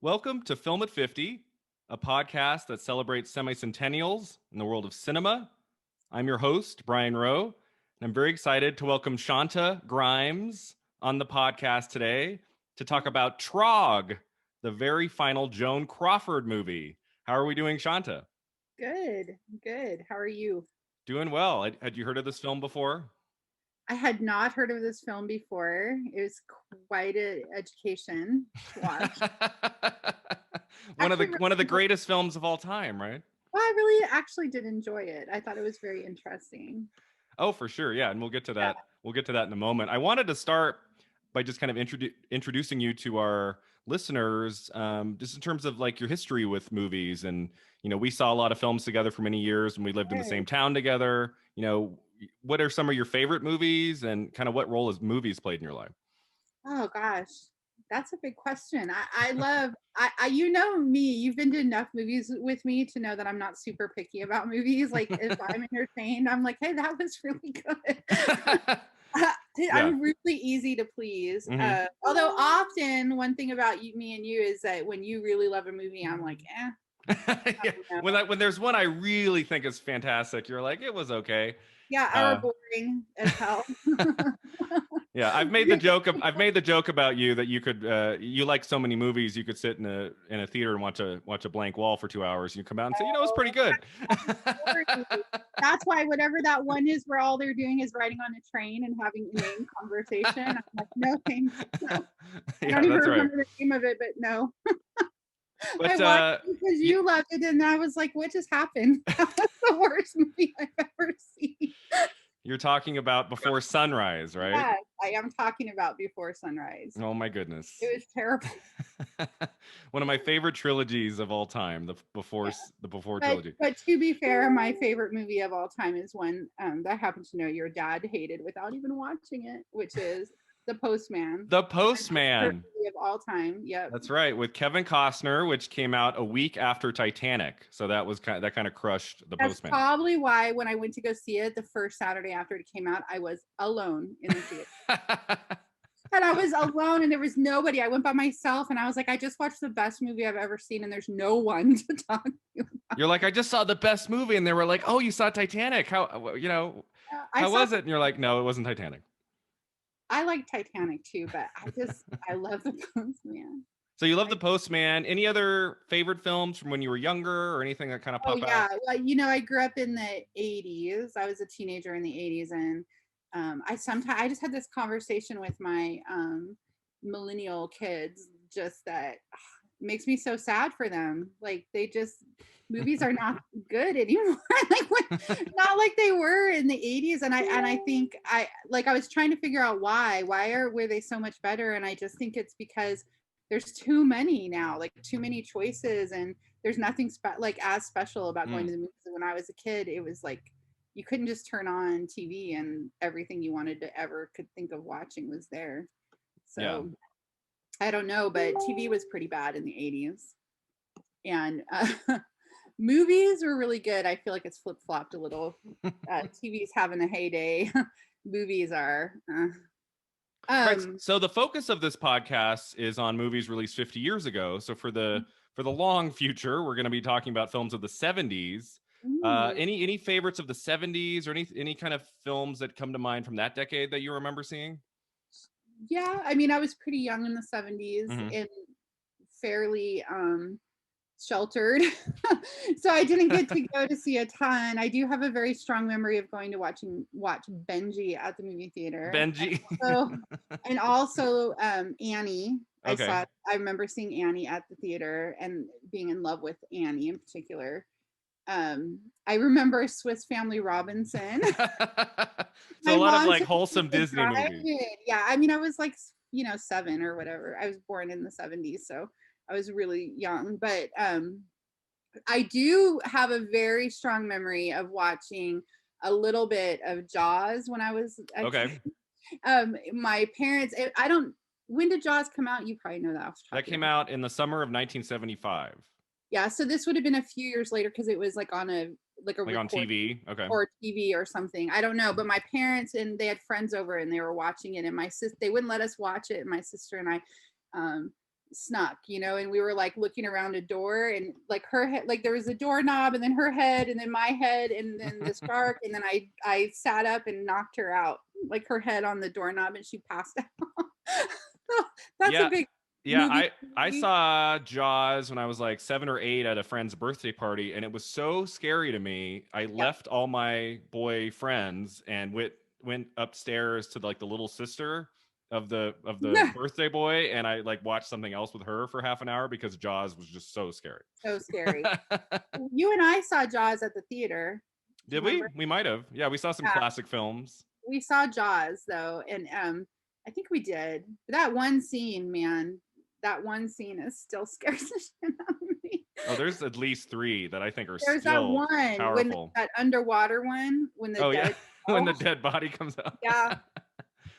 Welcome to Film at 50, a podcast that celebrates semi-centennials in the world of cinema. I'm your host, Brian Rowe, and I'm very excited to welcome Shaunta Grimes on the podcast today to talk about Trog, the very final Joan Crawford movie. How are we doing, Shaunta? Good, good. How are you? Doing well. Had you heard of this film before? I had not heard of this film before. It was quite an education to watch. one of Actually, the really one of the enjoyed- greatest films of all time, right? well, I really actually did enjoy it. I thought it was very interesting. Oh, for sure. Yeah, and we'll get to Yeah, that. We'll get to that in a moment. I wanted to start by just kind of introducing you to our listeners, just in terms of like your history with movies. And we saw a lot of films together for many years, and we lived in the sure. same town together. What are some of your favorite movies, and kind of what role has movies played in your life? Oh gosh, that's a big question. I love you know me. You've been to enough movies with me to know that I'm not super picky about movies. Like if I'm entertained, I'm like, hey, that was really good. Uh, Yeah. I'm really easy to please. Hmm. Although often one thing about me and you is that when you really love a movie, I'm like, I Yeah. don't know. When there's one I really think is fantastic, you're like, it was okay. Yeah, or Uh, boring as hell. Yeah, I've made the joke about you that you like so many movies you could sit in a theater and watch a blank wall for 2 hours. You come out and say, it's pretty good. Boring. That's why whatever that one is where all they're doing is riding on a train and having inane conversation. I'm like, no thanks. I Yeah, don't even that's right. remember the name of it, but no. I But watched it because y- you loved it, and I was like, what just happened? That was the worst movie I've ever seen. you're talking about Before Sunrise, right? Yes, I am talking about Before Sunrise. Oh my goodness. It was terrible. One of my favorite trilogies of all time, Yeah. the Before But trilogy. but to be fair, my favorite movie of all time is one that I happen to know your dad hated without even watching it, which is The Postman. The My favorite Postman. movie of all time. Yep. That's right, with Kevin Costner, which came out a week after Titanic. So that kind of crushed The That's Postman. probably why when I went to go see it the first Saturday after it came out, I was alone in the theater. And I was alone and there was nobody. I went by myself and I was like, I just watched the best movie I've ever seen and there's no one to talk to. You're like, I just saw the best movie, and they were like, oh, you saw Titanic? I How saw was it? And you're like, no, it wasn't Titanic. I like Titanic too, but I love the Postman. So you love I, The Postman. Any other favorite films from when you were younger, or anything that kind of oh pop out? yeah, well, I grew up in the 80s. I was a teenager in the 80s and I just had this conversation with my millennial kids just that makes me so sad for them. Like they just movies are not good anymore. Not like they were in the 80s. And I think I was trying to figure out were they so much better? And I just think it's because there's too many now, like too many choices, and there's nothing like as special about going Mm, to the movies. When I was a kid, it was like you couldn't just turn on TV and everything you wanted to ever could think of watching was there. yeah. So I don't know, but TV was pretty bad in the 80s. And movies were really good. I feel like it's flip flopped a little. TV's having a heyday. Movies are. Right. Um, So the focus of this podcast is on movies released 50 years ago. So for the long future, we're going to be talking about films of the 70s. ooh, Any favorites of the 70s, or any kind of films that come to mind from that decade that you remember seeing? yeah, I mean, I was pretty young in the 70s Hmm. and fairly sheltered. So I didn't get to go to see a ton. I do have a very strong memory of going to watch Benji at the movie theater. Benji. So and also Annie. Okay. I remember seeing Annie at the theater and being in love with Annie in particular. I remember Swiss Family Robinson. So My a lot of mom like took me wholesome to Disney drive movies. it. Yeah, I mean, I was like, 7 or whatever. I was born in the 70s, so I was really young. But I do have a very strong memory of watching a little bit of Jaws when I was a Okay. kid. My parents, I don't, when did Jaws come out? You probably know that off the top That of your came head. out in the summer of 1975. Yeah, so this would have been a few years later because it was like on a Like on recording TV. Okay. or TV or something. I don't know, but my parents and they had friends over and they were watching it, and my sis they wouldn't let us watch it. And my sister and I, um, snuck, and we were like looking around a door, and like her head, like there was a doorknob, and then her head, and then my head, and then the shark, and then I sat up and knocked her out, like her head on the doorknob, and she passed out. So that's a Yeah. big Yeah, movie. I saw Jaws when I was like 7 or 8 at a friend's birthday party, and it was so scary to me. I Yep. left all my boy friends and went upstairs to like the little sister of the birthday boy, and I like watched something else with her for half an hour because Jaws was just so scary. So scary. You and I saw Jaws at the theater. Do you Did we? remember? We might have. Yeah, we saw some Yeah, classic films. we saw Jaws though, and I think we did. That one scene, man, that one scene is still scares the shit out of me. Oh, there's at least 3 that I think are There's that still one when powerful. that underwater one when the Oh yeah, dead. when the Oh dead body comes out. yeah,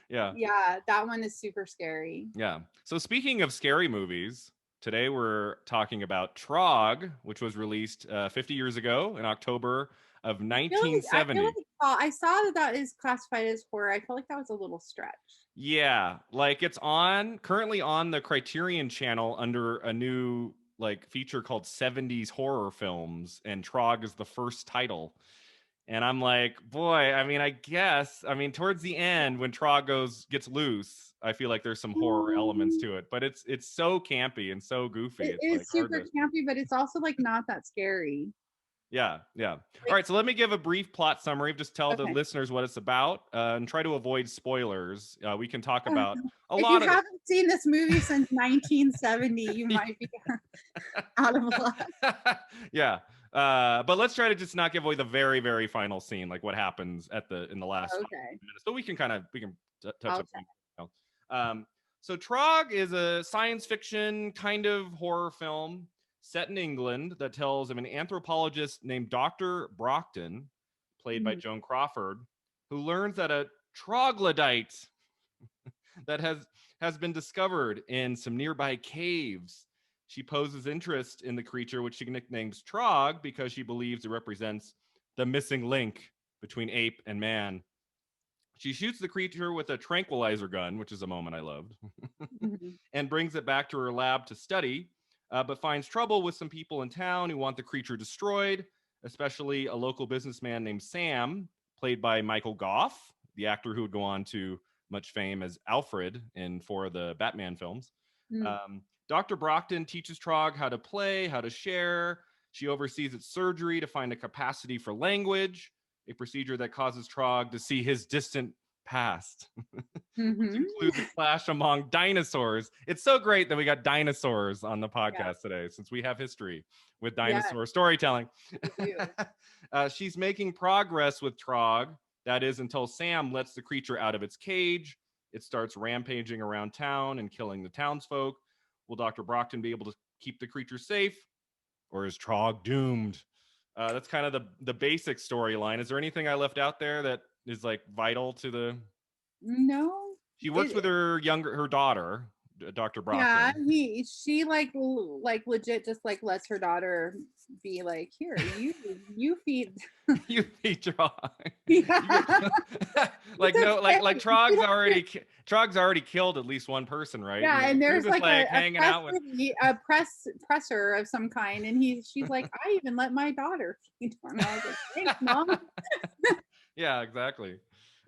Yeah. yeah, that one is super scary. Yeah. So speaking of scary movies, today we're talking about Trog, which was released 50 years ago in October of I feel 1970. like I saw that is classified as horror. I feel like that was a little stretch. Yeah, like it's currently on the Criterion channel under a new like feature called 70s horror films, and Trog is the first title. And I'm like, boy, I mean, I guess, I mean, towards the end when Trog gets loose, I feel like there's some horror elements Mm, to it, but it's so campy and so goofy. it It's like is hard super to. campy, but it's also like not that scary. Yeah, yeah. All Like, right, so let me give a brief plot summary. Just tell the okay. listeners what it's about, and try to avoid spoilers. We can talk about a If you lot of. haven't seen this movie since 1970, you might be out of luck. Yeah. But let's try to just not give away the very, very final scene, like what happens in the last Okay, 5 minutes. So we can touch I'll up. check. Um, so Trog is a science fiction kind of horror film set in England that tells of an anthropologist named Dr. Brockton, played by Mhm. Joan Crawford, who learns that a troglodyte that has been discovered in some nearby caves. She poses interest in the creature, which she nicknames Trog because she believes it represents the missing link between ape and man. She shoots the creature with a tranquilizer gun, which is a moment I loved, Mhm. and brings it back to her lab to study, but finds trouble with some people in town who want the creature destroyed, especially a local businessman named Sam, played by Michael Goff, the actor who would go on to much fame as Alfred in 4 of the Batman films. Mhm. Dr. Brockton teaches Trog how to play, how to share. She oversees its surgery to find a capacity for language, a procedure that causes Trog to see his distant past, which Mhm. includes a clash among dinosaurs. It's so great that we got dinosaurs on the Yeah, podcast today, since we have history with yeah, dinosaur storytelling. we do. She's making progress with Trog. That is until Sam lets the creature out of its cage. It starts rampaging around town and killing the townsfolk. Will Dr. Brockton be able to keep the creature safe, or is Trog doomed? That's kind of the basic storyline. Is there anything I left out there that is like vital to the? No, She works with it. her daughter, Dr. Yeah, Brockton. she like legit just like lets her daughter be like, here, you feed. You feed Trog. Yeah, Like it's no, like okay. like Trog's already killed at least one person, right? Yeah, and You're there's just like like a hanging press out with. presser of some kind, and she's like, I even let my daughter feed on. I was like, thanks, mom. Yeah, exactly.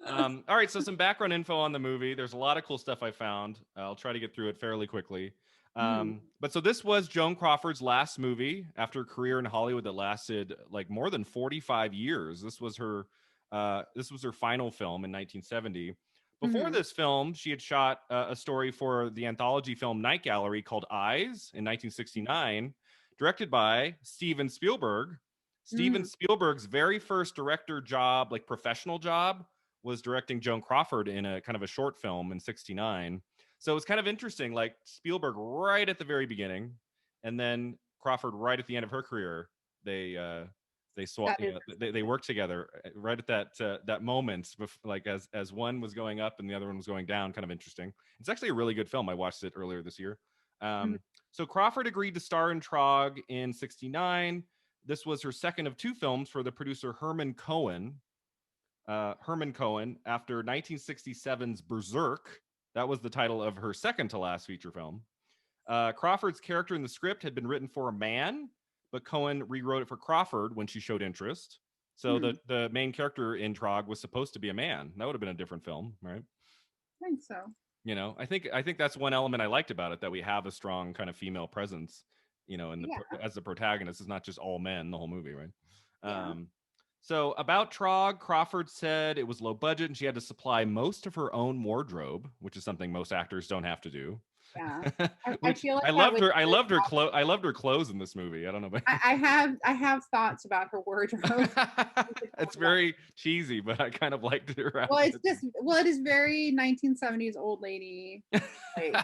All right, so some background info on the movie. There's a lot of cool stuff I found. I'll try to get through it fairly quickly. Mm, But so this was Joan Crawford's last movie after a career in Hollywood that lasted like more than 45 years. This was her final film in 1970. Before mhm, this film, she had shot a story for the anthology film Night Gallery called Eyes in 1969, directed by Steven Spielberg. Steven mm, Spielberg's very first director job, like professional job, was directing Joan Crawford in a kind of a short film in 69. So it's kind of interesting, like Spielberg right at the very beginning, and then Crawford right at the end of her career. They swap, that is they work together right at that moment, like as one was going up and the other one was going down. Kind of interesting. It's actually a really good film. I watched it earlier this year. mm, So Crawford agreed to star in Trog in '69. This was her second of 2 films for the producer Herman Cohen. Herman Cohen, after 1967's Berserk, that was the title of her second to last feature film. Crawford's character in the script had been written for a man, but Cohen rewrote it for Crawford when she showed interest. So the main character in Trog was supposed to be a man. That would have been a different film, right? I think so. You know, I think that's one element I liked about it, that we have a strong kind of female presence, you know, in the as the protagonist. It's not just all men the whole movie, right? Yeah. So about Trog, Crawford said it was low budget and she had to supply most of her own wardrobe, which is something most actors don't have to do. Yeah. I Which feel like I loved her. I loved her clothes. I loved her clothes in this movie. I don't know. But I have thoughts about her wardrobe. It's very cheesy, but I kind of liked her. Well, it's just it is very 1970s old lady. Like,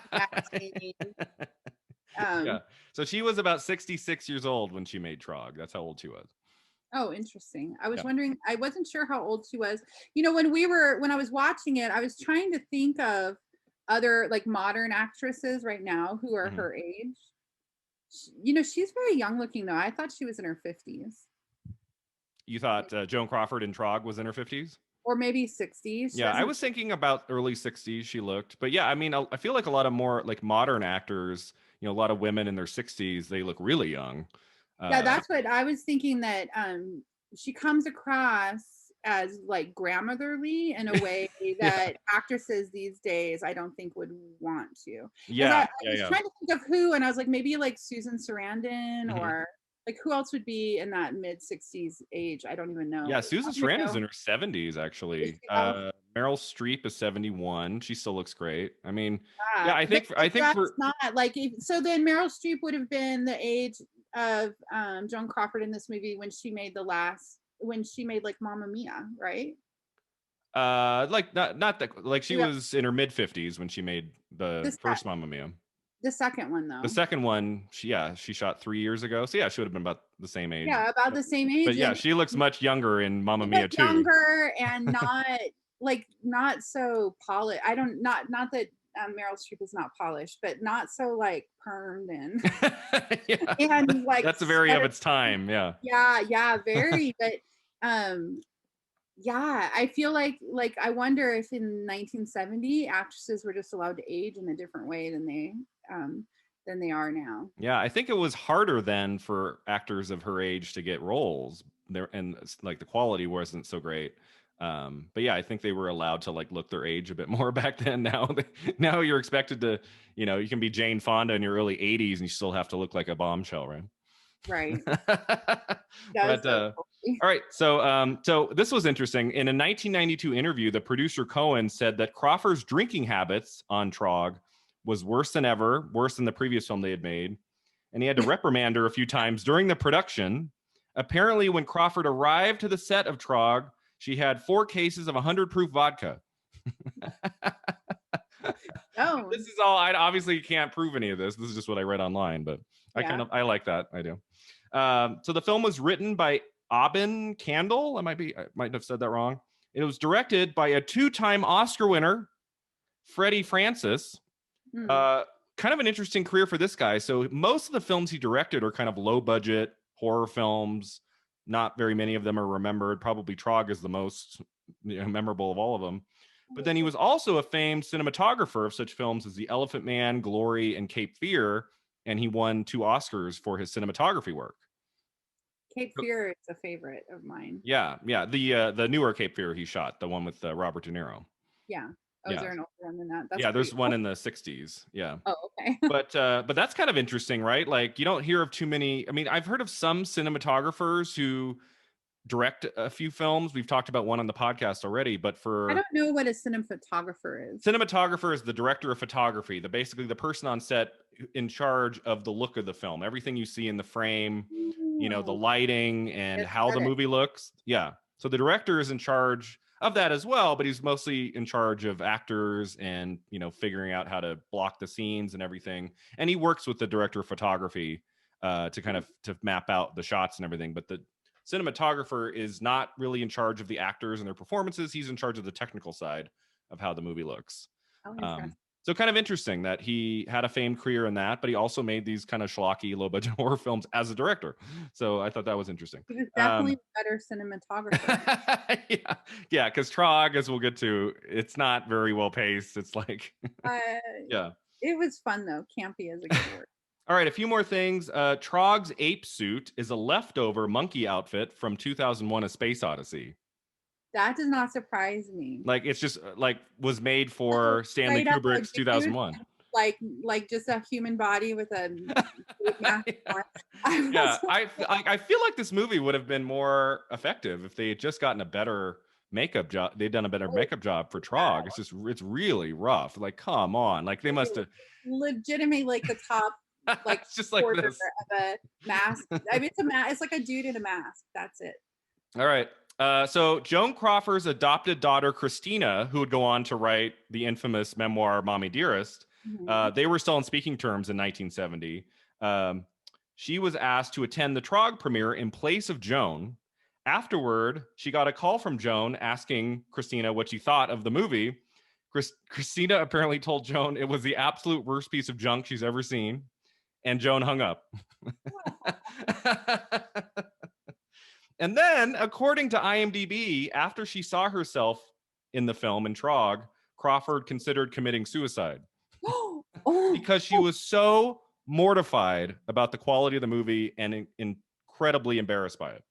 yeah. So she was about 66 years old when she made Trog. That's how old she was. Oh, interesting. I was wondering, I wasn't sure how old she was. You know, when I was watching it, I was trying to think of other like modern actresses right now who are her age. You know, she's very young looking though. I thought she was in her 50s. You thought Joan Crawford in Trog was in her 50s? Or maybe 60s. Yeah, I was thinking about early 60s she looked. But yeah, I mean, I feel like a lot of more like modern actors, you know, a lot of women in their 60s, they look really young. Yeah, that's what I was thinking, that she comes across as like grandmotherly in a way that actresses these days I don't think would want to. Yeah, I was trying to think of who, and I was like, maybe like Susan Sarandon or like who else would be in that mid 60s age? I don't even know. Yeah, Susan Sarandon's in her 70s actually. Meryl Streep is 71. She still looks great. I mean, yeah, I think for not like so then Meryl Streep would have been the age of Joan Crawford in this movie when she made like Mamma Mia, right? Like not that, like she was in her mid 50s when she made the first Mamma Mia. The second one though. The second one, she shot 3 years ago. So yeah, she would have been about the same age. Yeah, about the same age. But yeah, she looks much younger in Mamma Mia too. Younger and not so polished. Not that Meryl Streep is not polished, but not so like permed and and like that's very of its time. Yeah, very. But yeah, I feel like I wonder if in 1970 actresses were just allowed to age in a different way than they are now. Yeah, I think it was harder then for actors of her age to get roles there, and like the quality wasn't so great. But yeah, I think they were allowed to like look their age a bit more back then. Now you're expected to, you know, you can be Jane Fonda in your early 80s and you still have to look like a bombshell, right? Right. But all right, so this was interesting. In a 1992 interview, the producer Cohen said that Crawford's drinking habits on Trog was worse than ever, worse than the previous film they had made, and he had to reprimand her a few times during the production. Apparently, when Crawford arrived to the set of Trog, she had 4 cases of 100 proof vodka. Oh, this is all. I obviously can't prove any of this. This is just what I read online, but I like that. I do. So the film was written by Aubin Candle. I might have said that wrong. It was directed by a 2-time Oscar winner, Freddie Francis. Kind of an interesting career for this guy. So most of the films he directed are kind of low budget horror films. Not very many of them are remembered. Probably Trog is the most memorable of all of them. But then he was also a famed cinematographer of such films as The Elephant Man, Glory, and Cape Fear, and he won 2 Oscars for his cinematography work. Cape Fear is a favorite of mine. Yeah. The newer Cape Fear he shot, the one with Robert De Niro. Yeah. Oh, is there an older one than that? That's there's one in the 60s. Yeah. Oh, okay. But that's kind of interesting, right? Like you don't hear of too many. I mean, I've heard of some cinematographers who direct a few films. We've talked about one on the podcast already, but I don't know what a cinematographer is. Cinematographer is the director of photography, basically the person on set in charge of the look of the film, everything you see in the frame, you know, the lighting and how the movie looks. Yeah. So the director is in charge of that as well, but he's mostly in charge of actors and, you know, figuring out how to block the scenes and everything. And he works with the director of photography to kind of to map out the shots and everything. But the cinematographer is not really in charge of the actors and their performances. He's in charge of the technical side of how the movie looks. So kind of interesting that he had a famed career in that, but he also made these kind of schlocky, low-budget horror films as a director. So I thought that was interesting. He was definitely a better cinematographer. Yeah, because Trog, as we'll get to, it's not very well paced. It's like, yeah. It was fun though. Campy is a good word. All right, a few more things. Trog's ape suit is a leftover monkey outfit from 2001: A Space Odyssey. That does not surprise me. Like it's just like was made So for Stanley straight up a Kubrick's dude, 2001. like just a human body with a mask on. I Yeah, was I feel like this movie would have been more effective if they had just gotten a better makeup job. They'd done a better like, makeup job for yeah, Trog. It's really rough. Like, come on. Like they must have. legitimately like the top like It's just like quarter this. of a mask. I mean, it's a mask. It's like a dude in a mask. That's it. All right. So Joan Crawford's adopted daughter Christina, who would go on to write the infamous memoir "Mommy Dearest," Mhm. they were still in speaking terms in 1970. Um, she was asked to attend the Trog premiere in place of Joan. Afterward, she got a call from Joan asking Christina what she thought of the movie. Christina apparently told Joan it was the absolute worst piece of junk she's ever seen, and Joan hung up. And then, according to IMDb, after she saw herself in the film in Trog, Crawford considered committing suicide Oh, because she was so mortified about the quality of the movie and incredibly embarrassed by it.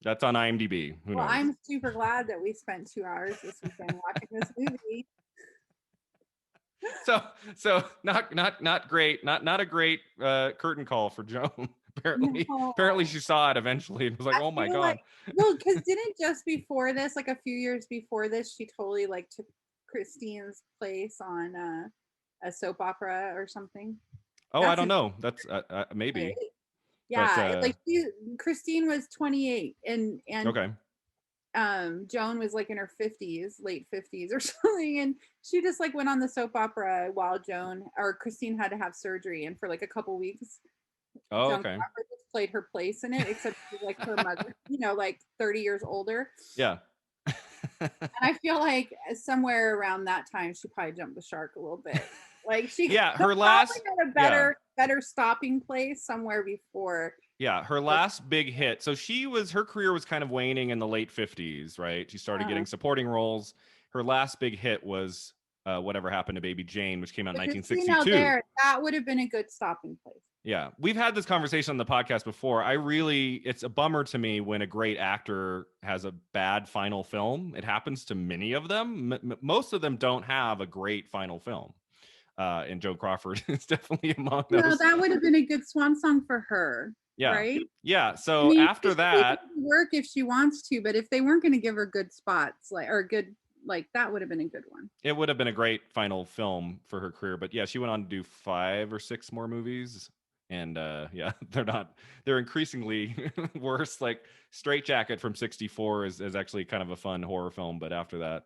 That's on IMDb. Who well, knows? I'm super glad that we spent 2 hours this weekend watching this movie. So not great. Not a great curtain call for Joan. Apparently No, she saw it eventually and was like, I "Oh my feel god." like well, because didn't just before this, like a few years before this, she totally like took Christine's place on a soap opera or something. Oh, I That's don't in know. That's right? maybe, but Yeah, like Christine was 28 and okay. Joan was like in her 50s, late 50s or something, and she just like went on the soap opera while Joan or Christine had to have surgery, and for like a couple weeks Oh, Joan okay. Crawford just played her place in it, except she's like her mother, like 30 years older. Yeah. And I feel like somewhere around that time, she probably jumped the shark a little bit. Like she Yeah, her probably last had a better stopping place somewhere before. her last big hit. So her career was kind of waning in the late 50s, right? She started Uh, getting supporting roles. Her last big hit was Whatever Happened to Baby Jane, which came out in but just now 1962. there, that would have been a good stopping place. Yeah, we've had this conversation on the podcast before. It's a bummer to me when a great actor has a bad final film. It happens to many of them. Most of them don't have a great final film. And Joan Crawford is definitely among Well, those. that would have been a good swan song for her, Yeah. right? Yeah. I So mean, after she's able that, to work if she wants to, but if they weren't going to give her good spots, like or good, like that would have been a good one. it would have been a great final film for her career. But yeah, she went on to do 5 or 6 more movies. And yeah, they're increasingly worse. Like Straight Jacket from 64 is actually kind of a fun horror film. But after that,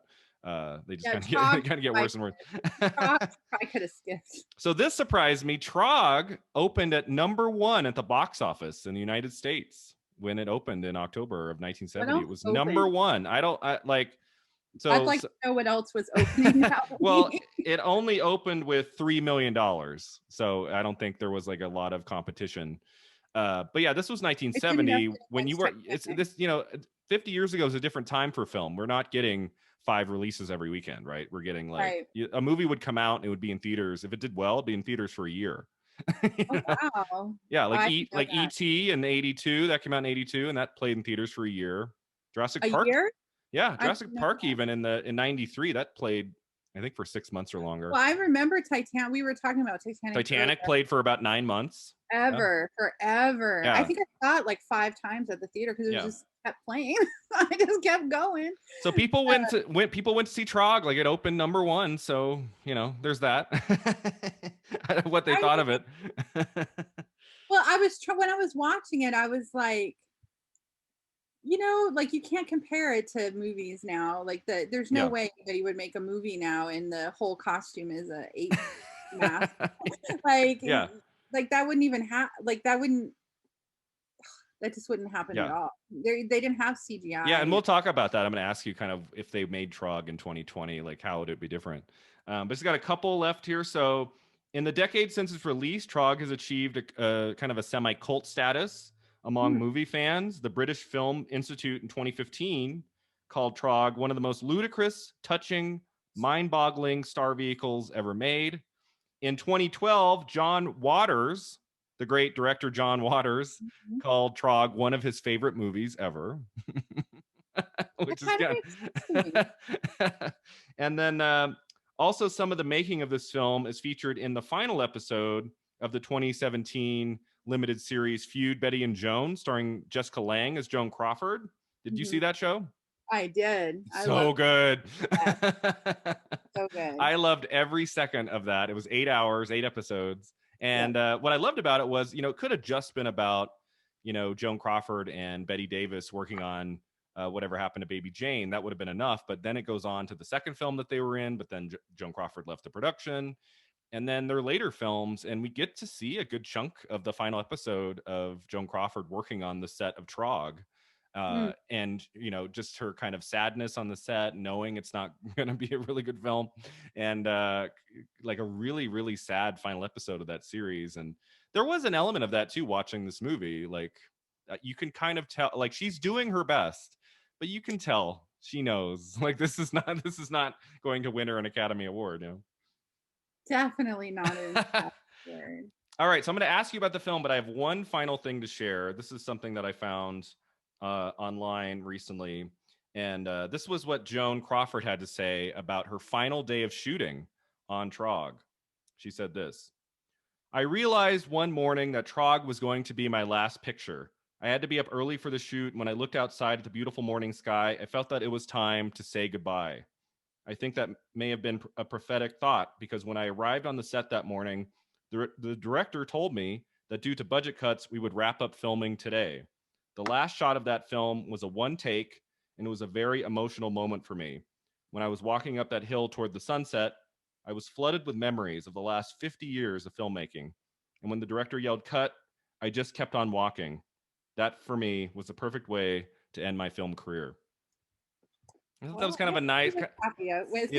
they just Yeah, kind of get worse and worse. Trog I could have skipped. So this surprised me. Trog opened at #1 at the box office in the United States when it opened in October of What 1970. else It was number opened? one. I like I'd so, like so to know what else was opening that well, week. it only opened with $3 million, so I don't think there was like a lot of competition. But yeah, this was It didn't up 1970 when you against were. It's Titanic. this 50 years ago is a different time for film. We're not getting 5 releases every weekend, right? We're getting like Right. a movie would come out and it would be in theaters. If it did well, it'd be in theaters for a year. Oh wow. Yeah, I didn't know like that. E.T. in '82 that came out in '82 and that played in theaters for a year. Jurassic A Park, year? yeah, I didn't Jurassic know Park that. even in '93 that played I think for 6 months or longer. Well, I remember Titanic. We were talking about Titanic earlier. Titanic played for about 9 months. Yeah, Forever. I yeah, think I saw it like 5 times at the theater because it was yeah. just kept playing. I just kept going. So people went to see Trog, like it opened #1. So there's that. What they I thought was of it. well, when I was watching it, I was like, like you can't compare it to movies now. Like there's no Yeah. way anybody would make a movie now and the whole costume is a ape mask. Like Yeah. like that wouldn't even like that just wouldn't happen at Yeah. all. They didn't have Yeah, and CGI. we'll talk about that. I'm going to ask you kind of if they made Trog in 2020, like how would it be different? But it's got a couple left here. So, in the decade since its release, Trog has achieved a kind of a semi-cult status among Hmm. movie fans. The British Film Institute in 2015 called Trog one of the most ludicrous, touching, mind-boggling star vehicles ever made. In 2012, John Waters, the great director John Waters, Mhm. called Trog one of his favorite movies ever. That Which is kind of kind makes sense to me. of and then also some of the making of this film is featured in the final episode of the 2017 limited series Feud, Betty and Joan, starring Jessica Lange as Joan Crawford. Did you see Mhm. that show? I did. I So loved good. that. So good. I loved every second of that. It was 8 hours, 8 episodes. Yep. And what I loved about it was, it could have just been about, Joan Crawford and Betty Davis working on whatever happened to Baby Jane. That would have been enough. But then it goes on to the second film that they were in. But then Joan Crawford left the production. And then their later films, and we get to see a good chunk of the final episode of Joan Crawford working on the set of Trog. Mm. And just her kind of sadness on the set, knowing it's not going to be a really good film, and like a really really sad final episode of that series. And there was an element of that too watching this movie. Like you can kind of tell, like she's doing her best, but you can tell she knows like this is not going to win her an Academy Award. Definitely not an word. All right, so I'm going to ask you about the film, but I have one final thing to share. This is something that I found online recently, and this was what Joan Crawford had to say about her final day of shooting on Trog. She said this: "I realized one morning that Trog was going to be my last picture. I had to be up early for the shoot, and when I looked outside at the beautiful morning sky, I felt that it was time to say goodbye. I think that may have been a prophetic thought because when I arrived on the set that morning, the director told me that due to budget cuts, we would wrap up filming today. The last shot of that film was a one take, and it was a very emotional moment for me. When I was walking up that hill toward the sunset, I was flooded with memories of the last 50 years of filmmaking. And when the director yelled cut, I just kept on walking. That for me was the perfect way to end my film career." I thought that was Well, kind I of a have nice, to happy out with.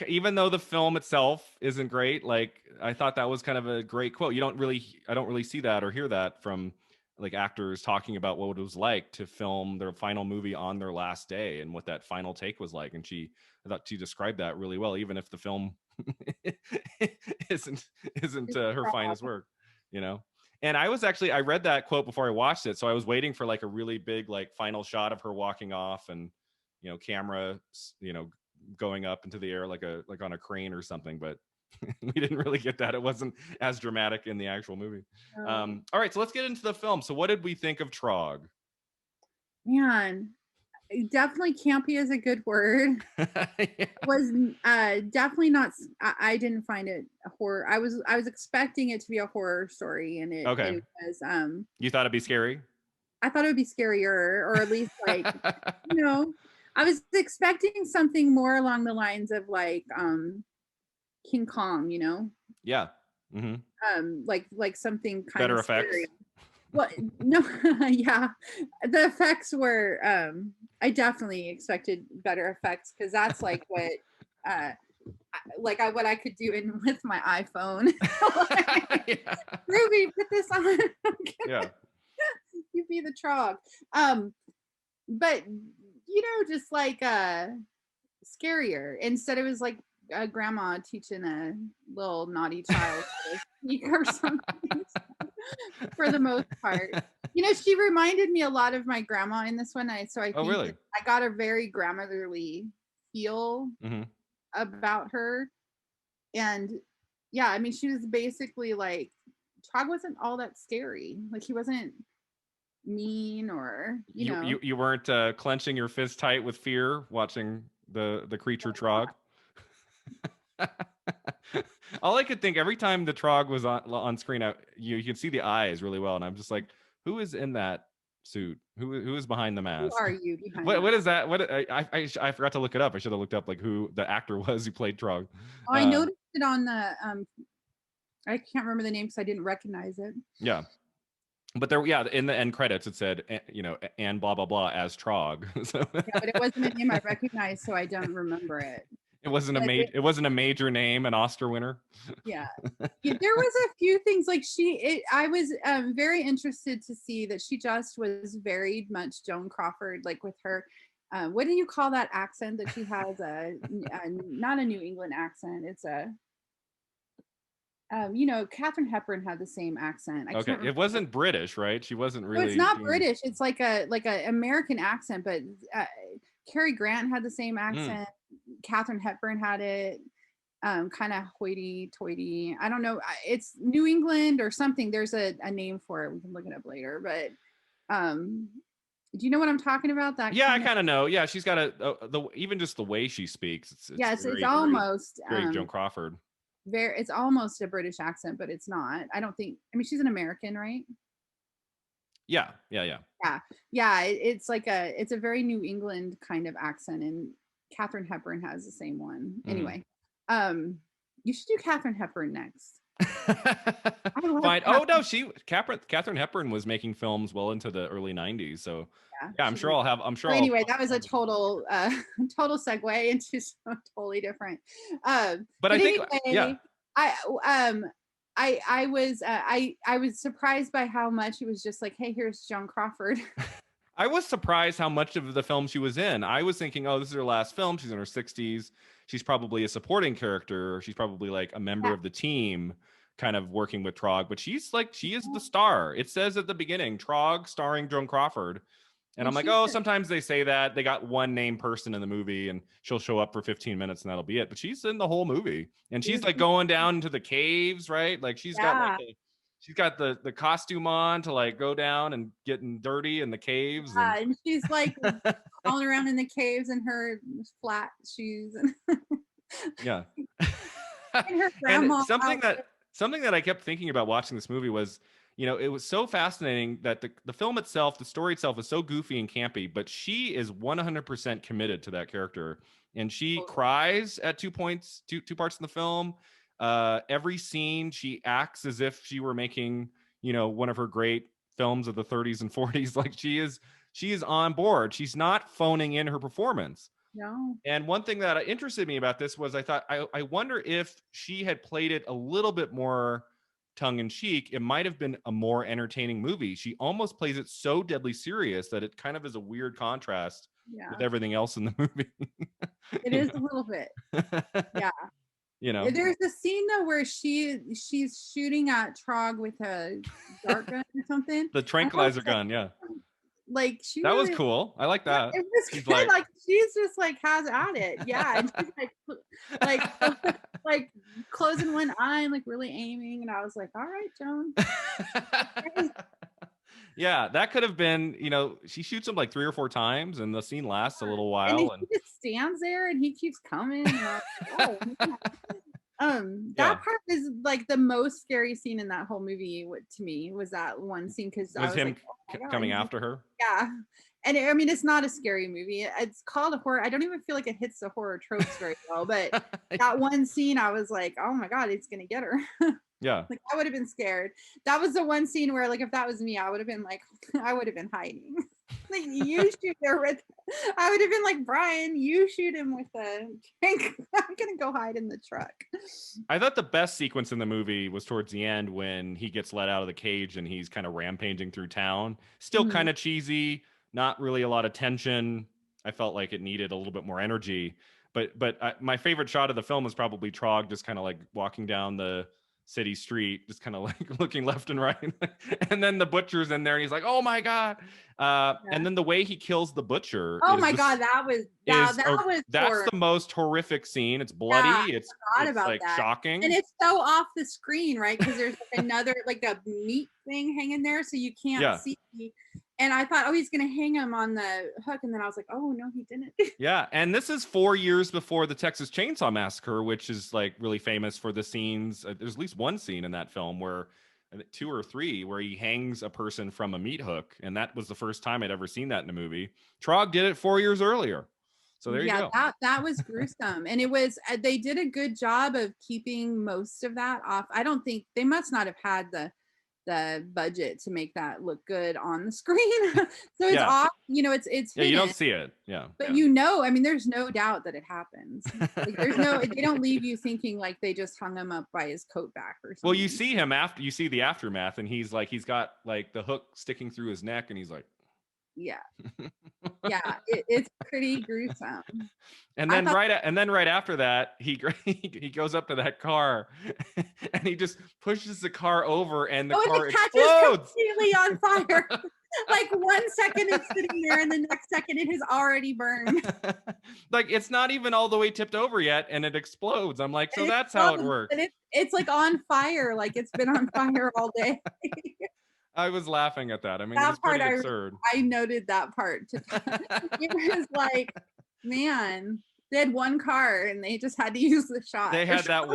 even though the film itself isn't great, like I thought that was kind of a great quote. I don't really see that or hear that from like actors talking about what it was like to film their final movie on their last day and what that final take was like. And I thought she described that really well, even if the film isn't isn't her finest work, you know. And I read that quote before I watched it, so I was waiting for like a really big like final shot of her walking off and camera, going up into the air like on a crane or something, but we didn't really get that. It wasn't as dramatic in the actual movie. All right, so let's get into the film. So what did we think of Trog? Man, definitely campy is a good word. Yeah. Was definitely not. I didn't find it a horror. I was expecting it to be a horror story, and Okay. it was. You thought it'd be scary? I thought it would be scarier, or at least like you know, I was expecting something more along the lines of like King Kong, Yeah. Mm-hmm. like something kind Better of effects. scary. Well, no, yeah, the effects were. I definitely expected better effects because that's like what, uh, what I could do in with my iPhone. Yeah. Ruby, put this on. Yeah. You be the Trog. But just like scarier. Instead, it was like a grandma teaching a little naughty child to speak or something. For the most part, she reminded me a lot of my grandma in this one. So I Oh, think really? that I got a very grandmotherly feel Mm-hmm. about her. And yeah, I mean, she was basically like, Trog wasn't all that scary. Like, he wasn't mean or, You weren't clenching your fist tight with fear watching the creature Trog? All I could think every time the Trog was on screen, you can see the eyes really well, and I'm just like, who is in that suit? Who is behind the who mask? are you behind What that? is that? What I forgot to look it up. I should have looked up like who the actor was who played Trog. Oh, I noticed it on the I can't remember the name because I didn't recognize it. Yeah. But there, yeah, in the end credits it said, and blah blah blah as Trog. So Yeah, but it wasn't a name I recognized, so I don't remember it. it wasn't But it wasn't a major name, an Oscar winner. yeah. Yeah, there was a few things like I was very interested to see that she just was very much Joan Crawford, like with her what do you call that accent that she has, not a New England accent, it's a Katharine Hepburn had the same accent. I Okay, can't remember. it wasn't British, right? She wasn't No, it's really not doing. British. It's like a American accent, but Cary Grant had the same Mm. accent. Katharine Hepburn had it. Kind of hoity-toity. I don't know. It's New England or something. There's a name for it. We can look it up later. But do you know what I'm talking about? That Yeah, I kind of kind of know. Yeah, she's got even just the way she speaks. It's yes. It's very almost very Joan Crawford. very. It's almost a British accent, but it's not. I don't think. I mean, she's an American, right? Yeah, yeah, yeah. Yeah, yeah. It's like it's a very New England kind of accent, and Katharine Hepburn has the same one. Mm. Anyway, um, you should do Katharine Hepburn next. I love Fine. Oh no, Katharine. Katharine Hepburn was making films well into the early '90s. So Yeah, yeah, I'm she's sure amazing. I'll have. I'm sure So I'll. anyway, that was a total total segue into something totally different. But But I think yeah, anyway, I um I was surprised by how much it was just like, hey, here's Joan Crawford. I was surprised how much of the film she was in. I was thinking, oh, this is her last film. She's in her 60s. She's probably a supporting character. She's probably like a member Yeah. of the team, kind of working with Trog. But she is the star. It says at the beginning, Trog starring Joan Crawford. And And I'm like, she's oh, sometimes they say that they got one named person in the movie and she'll show up for 15 minutes and that'll be it. But she's in the whole movie and she's like going down into the caves, right? Like yeah. she's got the costume on to like go down and getting dirty in the caves and And she's like crawling around in the caves in her flat shoes and yeah. in her And grandma outfit. something that I kept thinking about watching this movie was, it was so fascinating that the film itself, the story itself is so goofy and campy, but she is 100% committed to that character. And she cries at two parts in the film. Every scene she acts as if she were making, one of her great films of the 30s and 40s. Like she is on board. She's not phoning in her performance. No. And one thing that interested me about this was I wonder if she had played it a little bit more tongue in cheek, it might have been a more entertaining movie. She almost plays it so deadly serious that it kind of is a weird contrast with Yeah. everything else in the movie. It is a little bit. Yeah. You know, There's a scene though where she's shooting at Trog with a dart gun or something. the And I was tranquilizer gun. Yeah, like she that was really cool. I like yeah, that. it was She's good. like, Like she's just like has at it. Yeah. And she's like like closing one eye and like really aiming. And I was like, all right, Joan. yeah, that could have been, she shoots him like 3 or 4 times and the scene lasts a little And while. he And just stands there and he keeps coming. And I was like, oh, yeah, that part is like the most scary scene in that whole movie. To me was that one scene because I was was him like, oh my god, coming after her. yeah. And I mean, it's not a scary movie. It's called a horror. I don't even feel like it hits the horror tropes very well. But that one scene, I was like, oh my god, it's gonna get her. Yeah. Like I would have been scared. That was the one scene where, like, if that was me, I would have been like, I would have been hiding. Like you shoot her with. I would have been like, Brian, you shoot him with a tank. I'm gonna go hide in the truck. I thought the best sequence in the movie was towards the end when he gets let out of the cage and he's kind of rampaging through town. Still Mhm. kind of cheesy, not really a lot of tension. I felt like it needed a little bit more energy. But my favorite shot of the film is probably Trog just kind of like walking down the city street, just kind of like looking left and right. And then the butcher's in there and he's like, oh my God. Yeah. And then the way he kills the butcher Oh is my this god, that was is that was that's horror. the most horrific scene. It's Yeah, bloody. It's I forgot about like that. And shocking. it's so off the screen, right? Because there's like another like a meat thing hanging there, so you can't Yeah. see. And I thought, oh, he's gonna hang him on the hook, and then I was like, oh no, he didn't. Yeah, and this is 4 years before the Texas Chainsaw Massacre, which is like really famous for the scenes. There's at least one scene in that film where, I think 2 or 3, where he hangs a person from a meat hook, and that was the first time I'd ever seen that in a movie. Trog did it 4 years earlier, so there you Yeah, go. that was gruesome, and it was they did a good job of keeping most of that off. I don't think they must not have had the budget to make that look good on the screen. So it's Yeah, off, it's yeah, you hidden. don't see it. Yeah, But yeah. I mean, there's no doubt that it happens. Like there's no they don't leave you thinking like they just hung him up by his coat back or Well, you something. see the aftermath, and he's got like the hook sticking through his neck, and he's like, Yeah. Yeah, it's pretty gruesome. And I then thought right after that, he goes up to that car and he just pushes the car over and the oh, and car it catches explodes. completely on fire. Like 1 second it's sitting there, and the next second it has already burned. Like it's not even all the way tipped over yet, and it explodes. I'm like, so It that's how it explodes, works. and it's like on fire, like it's been on fire all day. I was laughing at that. I mean, it That was part pretty absurd. I noted that part. It was like, man, they had one car and they just had to use the shot. They had that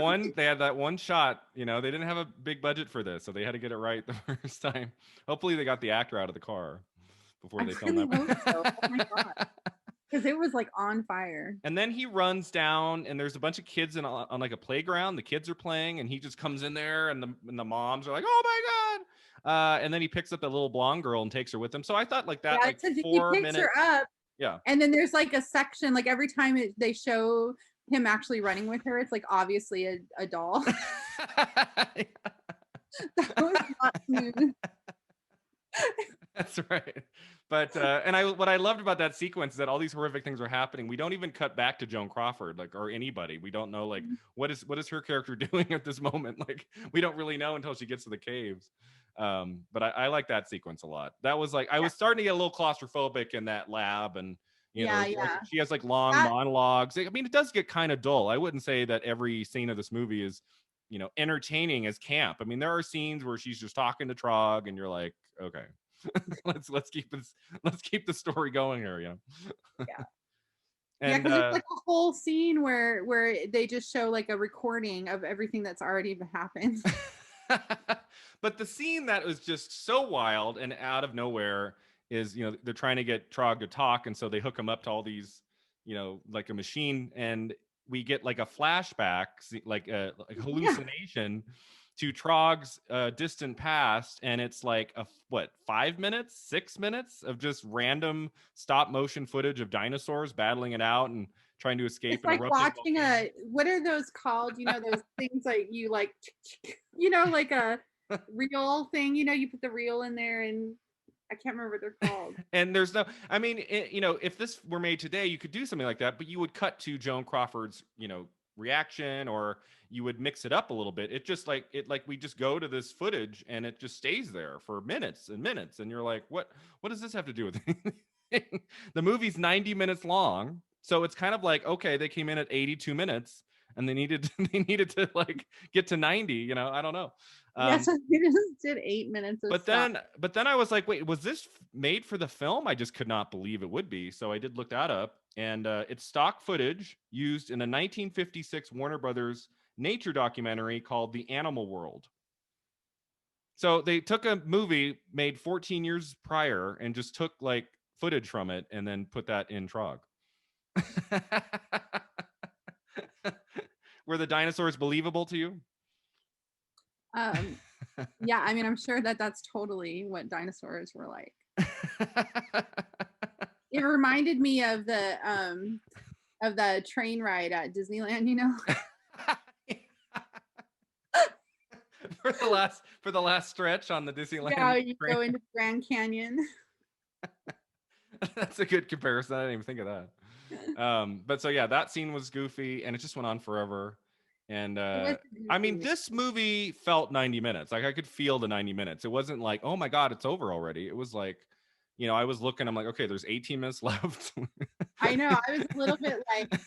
one shot. You know, they didn't have a big budget for this, so they had to get it right the first time. Hopefully, they got the actor out of the car before I they filmed really that. hope so. Oh my god, because it was like on fire. And then he runs down, and there's a bunch of kids on like a playground. The kids are playing, and he just comes in there, and the moms are like, "Oh my god!" And then he picks up that little blonde girl and takes her with him. So I thought like that, Yeah, like it says he 4 picks her minutes. up, Yeah. and then there's like a section, like every time they show him actually running with her, it's like obviously a doll. That was not smooth. That's right. But what I loved about that sequence is that all these horrific things are happening. We don't even cut back to Joan Crawford, like, or anybody. We don't know like what is her character doing at this moment. Like we don't really know until she gets to the caves. But I like that sequence a lot. That was like I was starting to get a little claustrophobic in that lab, and you know, Yeah, like, yeah. she has like long That monologues. I mean, it does get kind of dull. I wouldn't say that every scene of this movie is, you know, entertaining as camp. I mean, there are scenes where she's just talking to Trog, and you're like, okay, let's keep the story going here, you know. yeah. Yeah, And because there's like a whole scene where they just show like a recording of everything that's already happened. but the scene that was just so wild and out of nowhere is, you know, they're trying to get Trog to talk, and so they hook him up to all these, you know, like a machine, and we get like a flashback, like a Yeah. hallucination to Trog's distant past, and it's like a what 5 minutes, 6 minutes of just random stop motion footage of dinosaurs battling it out and trying to escape It's an like erupting watching volcano. what are those called? You know, those things like you like, you know, like a reel thing. You know, you put the reel in there, and I can't remember what they're called. And there's no, I mean, you know, if this were made today, you could do something like that, but you would cut to Joan Crawford's, you know, reaction, or you would mix it up a little bit. It just like we just go to this footage and it just stays there for minutes and minutes, and you're like, what does this have to do with anything? The movie's 90 minutes long, so it's kind of like, okay, they came in at 82 minutes and they needed to like get to 90, you know. I don't know. Yes, we just did 8 minutes of stuff. But then I was like, wait, was this made for the film? I just could not believe it would be. So I did look that up, and it's stock footage used in a 1956 Warner Brothers nature documentary called The Animal World. So they took a movie made 14 years prior and just took like footage from it and then put that in Trog. Were the dinosaurs believable to you? Yeah, I mean, I'm sure that's totally what dinosaurs were like. It reminded me of the train ride at Disneyland, you know. for the last stretch on the Disneyland. Yeah, you go into Grand Canyon. That's a good comparison. I didn't even think of that. But so yeah, that scene was goofy, and it just went on forever. And I mean, this movie felt 90 minutes. Like I could feel the 90 minutes. It wasn't like, oh my god, it's over already. It was like, you know, I was looking. I'm like, okay, there's 18 minutes left. I know. I was a little bit like,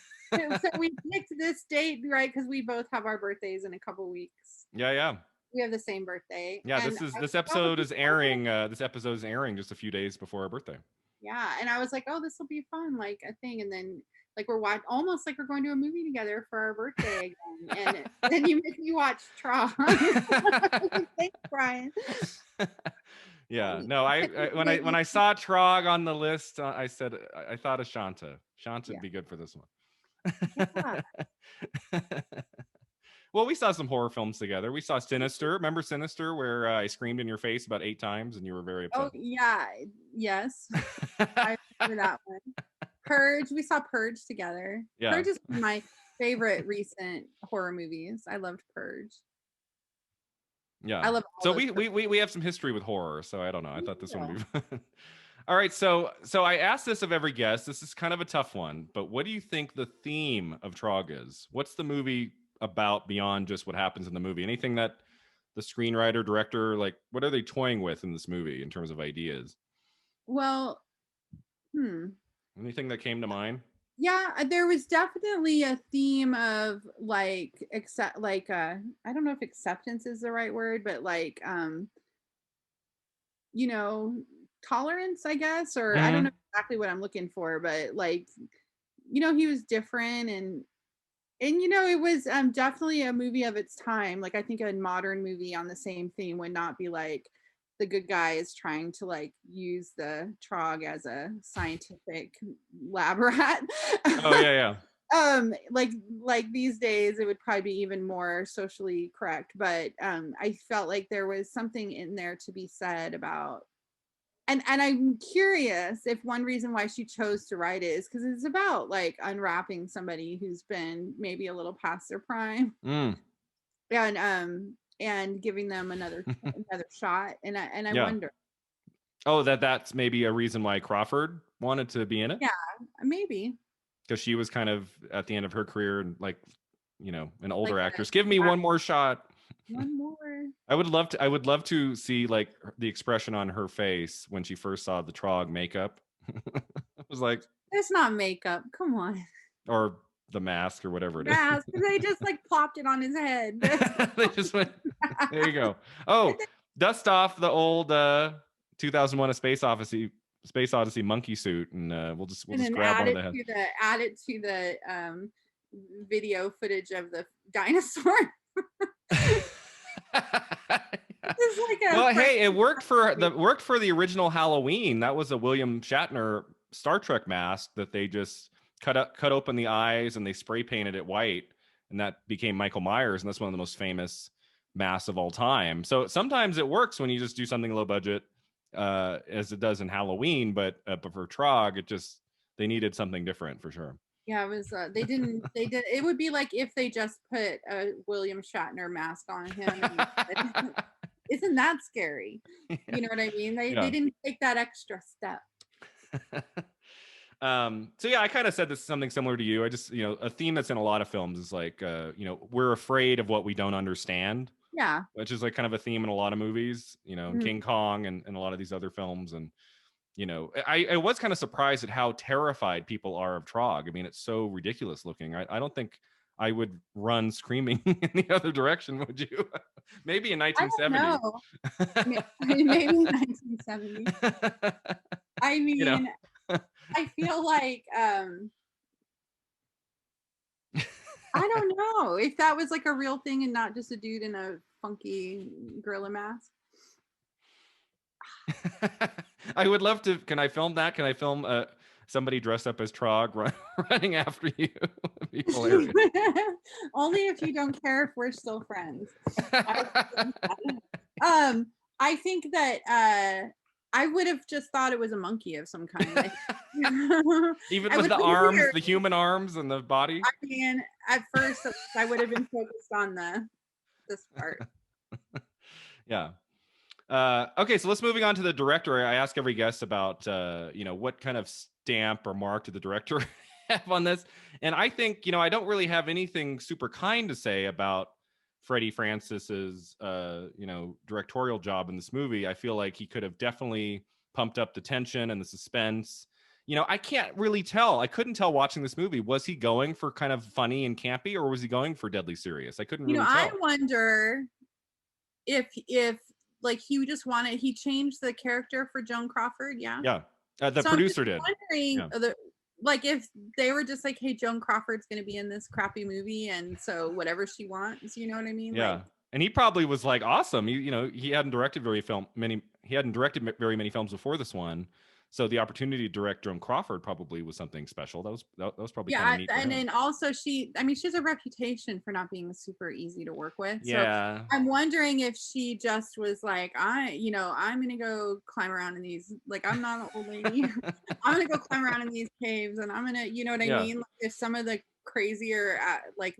so we picked this date, right? Because we both have our birthdays in a couple weeks. Yeah. We have the same birthday. Yeah, and this episode is airing. This episode is airing just a few days before our birthday. Yeah, and I was like, oh, this will be fun, like a thing. And then like we're almost like we're going to a movie together for our birthday again. And then you make me watch Trog. Thanks, Brian. Yeah, no, when I saw Trog on the list, I said I thought of Shaunta. Shaunta would be good for this one. Yeah. Well, we saw some horror films together. We saw Sinister. Remember Sinister, where I screamed in your face about 8 times and you were very upset? Oh yeah, yes, I remember that one. Purge. We saw Purge together. Yeah. Purge is one of my favorite recent horror movies. I loved Purge. Yeah, I love. So we have some history with horror, so I don't know. I thought this one would be fun. All right, so I asked this of every guest. This is kind of a tough one, but what do you think the theme of Trog is? What's the movie about beyond just what happens in the movie? Anything that the screenwriter, director, like, what are they toying with in this movie in terms of ideas? Well, Anything that came to mind? yeah, there was definitely a theme of like accept, like I don't know if acceptance is the right word, but like you know, tolerance, I guess, or I don't know Mm, exactly what I'm looking for, but like, he was different, and it was definitely a movie of its time. Like I think a modern movie on the same theme would not be like the good guy is trying to like use the Trog as a scientific lab rat. oh yeah, Like these days it would probably be even more socially correct, but I felt like there was something in there to be said about, and I'm curious if one reason why she chose to write it is because it's about like unwrapping somebody who's been maybe a little past their prime, yeah. and giving them another shot, and I Yeah. wonder. Oh, that's maybe a reason why Crawford wanted to be in it, Yeah, maybe because she was kind of at the end of her career and like, an like older actress. Give me one more shot. one more. I would love to see like the expression on her face when she first saw the Trog makeup. It was like, It's not makeup, come on. or the mask or whatever it is. Mask, they just like plopped it on his head. That's They just went, there you go. Oh, dust off the old 2001: Space Odyssey monkey suit, and we'll and just then grab one of the heads. add it to the video footage of the dinosaur. It's like a Well, Frank. hey, it worked for the original Halloween. That was a William Shatner Star Trek mask that they just cut open the eyes and they spray painted it white, and that became Michael Myers, and that's one of the most famous masks of all time. So sometimes it works when you just do something low budget, as it does in Halloween, but for Trog, they needed something different for sure. Yeah, it was. They did. It would be like if they just put a William Shatner mask on him, and isn't that scary? You know what I mean? They Yeah. didn't take that extra step. So yeah, I kind of said this something similar to you. I just, a theme that's in a lot of films is like, we're afraid of what we don't understand, Yeah. which is like kind of a theme in a lot of movies, in Mhm. King Kong and a lot of these other films. And, I was kind of surprised at how terrified people are of Trog. I mean, it's so ridiculous looking. I don't think I would run screaming in the other direction, would you? Maybe in I don't 1970. know. Maybe 1970. I you know. mean, I feel like I don't know if that was like a real thing and not just a dude in a funky gorilla mask. I would love to. Can I film that? Can I film somebody dressed up as Trog running after you? It'd be hilarious. Only if you don't care if we're still friends. I think that. I think that I would have just thought it was a monkey of some kind. Even I with would the have been arms, weird. the human arms and the body. I mean, at first I would have been focused on this part. Yeah. Okay, so let's moving on to the director. I ask every guest about what kind of stamp or mark did the director have on this, and I think I don't really have anything super kind to say about Freddie Francis's directorial job in this movie. I feel like he could have definitely pumped up the tension and the suspense. I can't really tell. I couldn't tell watching this movie. Was he going for kind of funny and campy, or was he going for deadly serious? I couldn't really I tell. wonder if like he changed the character for Joan Crawford, yeah. Yeah, the So I'm just producer did. wondering Yeah. like if they were just like, hey, Joan Crawford's gonna be in this crappy movie, and so whatever she wants, you know what I mean? Yeah. Like, And he probably was like awesome. He hadn't directed very many films before this one. So the opportunity to direct Joan Crawford probably was something special. That was probably kind of yeah, neat for and him. then also she has a reputation for not being super easy to work with. So Yeah. I'm wondering if she just was like, I'm gonna go climb around in these, like, I'm not an old lady. I'm gonna go climb around in these caves, and I'm gonna, you know what I Yeah. mean? Like, if some of the crazier, like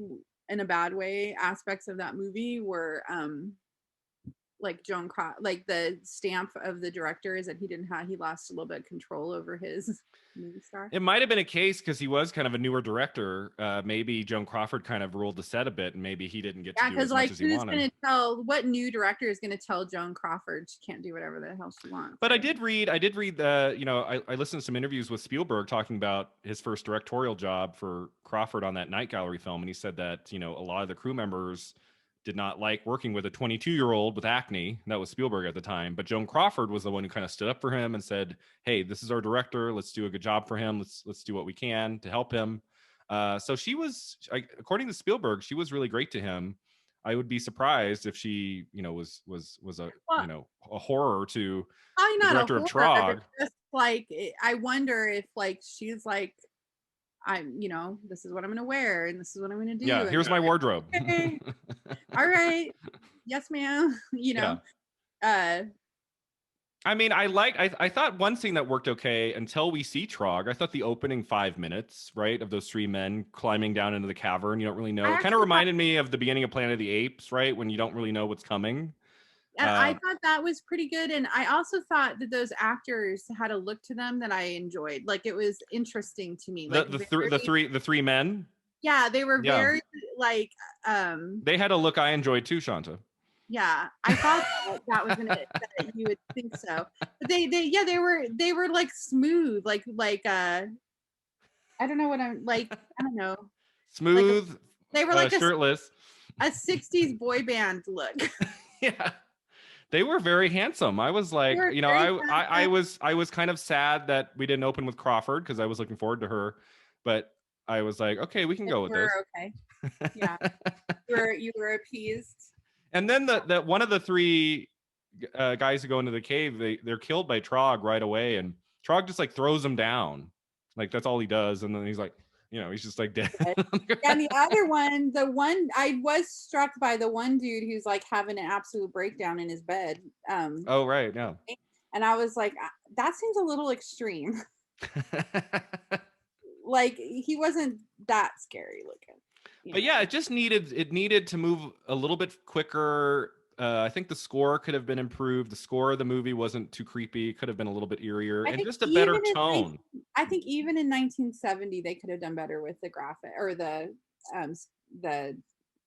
in a bad way, aspects of that movie were like Joan Crawford, like the stamp of the director is that he lost a little bit of control over his movie star. It might have been a case because he was kind of a newer director. Maybe Joan Crawford kind of ruled the set a bit, and maybe he didn't get to do as much as he wanted. What new director is going to tell Joan Crawford she can't do whatever the hell she wants? But right? I did read the, I listened to some interviews with Spielberg talking about his first directorial job for Crawford on that Night Gallery film, and he said that a lot of the crew members did not like working with a 22-year-old with acne. That was Spielberg at the time. But Joan Crawford was the one who kind of stood up for him and said, hey, this is our director. Let's do a good job for him. Let's do what we can to help him. So she was, according to Spielberg, she was really great to him. I would be surprised if she, was a, a horror to the director of Trog. Just like, I wonder if like, she's like, this is what I'm going to wear and this is what I'm going to do. Yeah, here's my wardrobe. Okay. All right. Yes, ma'am. I mean, I thought one scene that worked okay until we see Trog. I thought the opening 5 minutes, right, of those 3 men climbing down into the cavern, you don't really know. It kind of reminded me of the beginning of Planet of the Apes, right, when you don't really know what's coming. I thought that was pretty good, and I also thought that those actors had a look to them that I enjoyed. Like it was interesting to me. Like the three men. Yeah, they were very like. They had a look I enjoyed too, Shaunta. Yeah, I thought that was that you would think so, but they were like smooth, like I don't know what I'm like. I don't know. Smooth. Like they were like shirtless. A 60s boy band look. Yeah. They were very handsome. I was like, I was kind of sad that we didn't open with Crawford because I was looking forward to her, but I was like, okay, we can go with this. Okay. Yeah. you were appeased. And then the one of the 3 guys who go into the cave, they're killed by Trog right away, and Trog just like throws them down, like that's all he does, and then he's like, he's just like dead. And the other one, I was struck by the one dude who's like having an absolute breakdown in his bed. Oh right, yeah. And I was like, that seems a little extreme. Like he wasn't that scary looking. But yeah, it needed to move a little bit quicker. I think the score could have been improved. The score of the movie wasn't too creepy. It could have been a little bit eerier and just a better tone. I think even in 1970, they could have done better with the graphic or the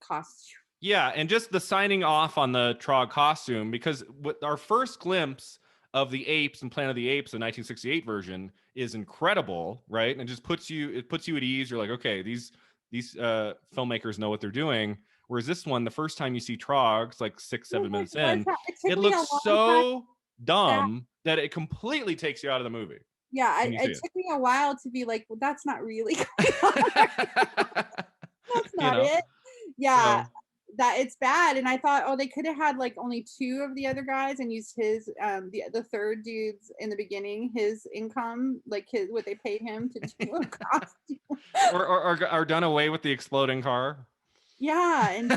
costume. Yeah, and just the signing off on the Trog costume, because with our first glimpse of the apes in Planet of the Apes, the 1968 version, is incredible, right? And it just puts you at ease. You're like, okay, these filmmakers know what they're doing. Whereas this one, the first time you see Trogs, like 6-7 minutes in, it looks so dumb that it completely takes you out of the movie. Yeah, it took me a while to be like, well, that's not really going on. That's not it. Yeah, that it's bad. And I thought, oh, they could have had like only 2 of the other guys and used his the third dude's in the beginning, his income, like what they paid him to do a costume. or done away with the exploding car. Yeah, and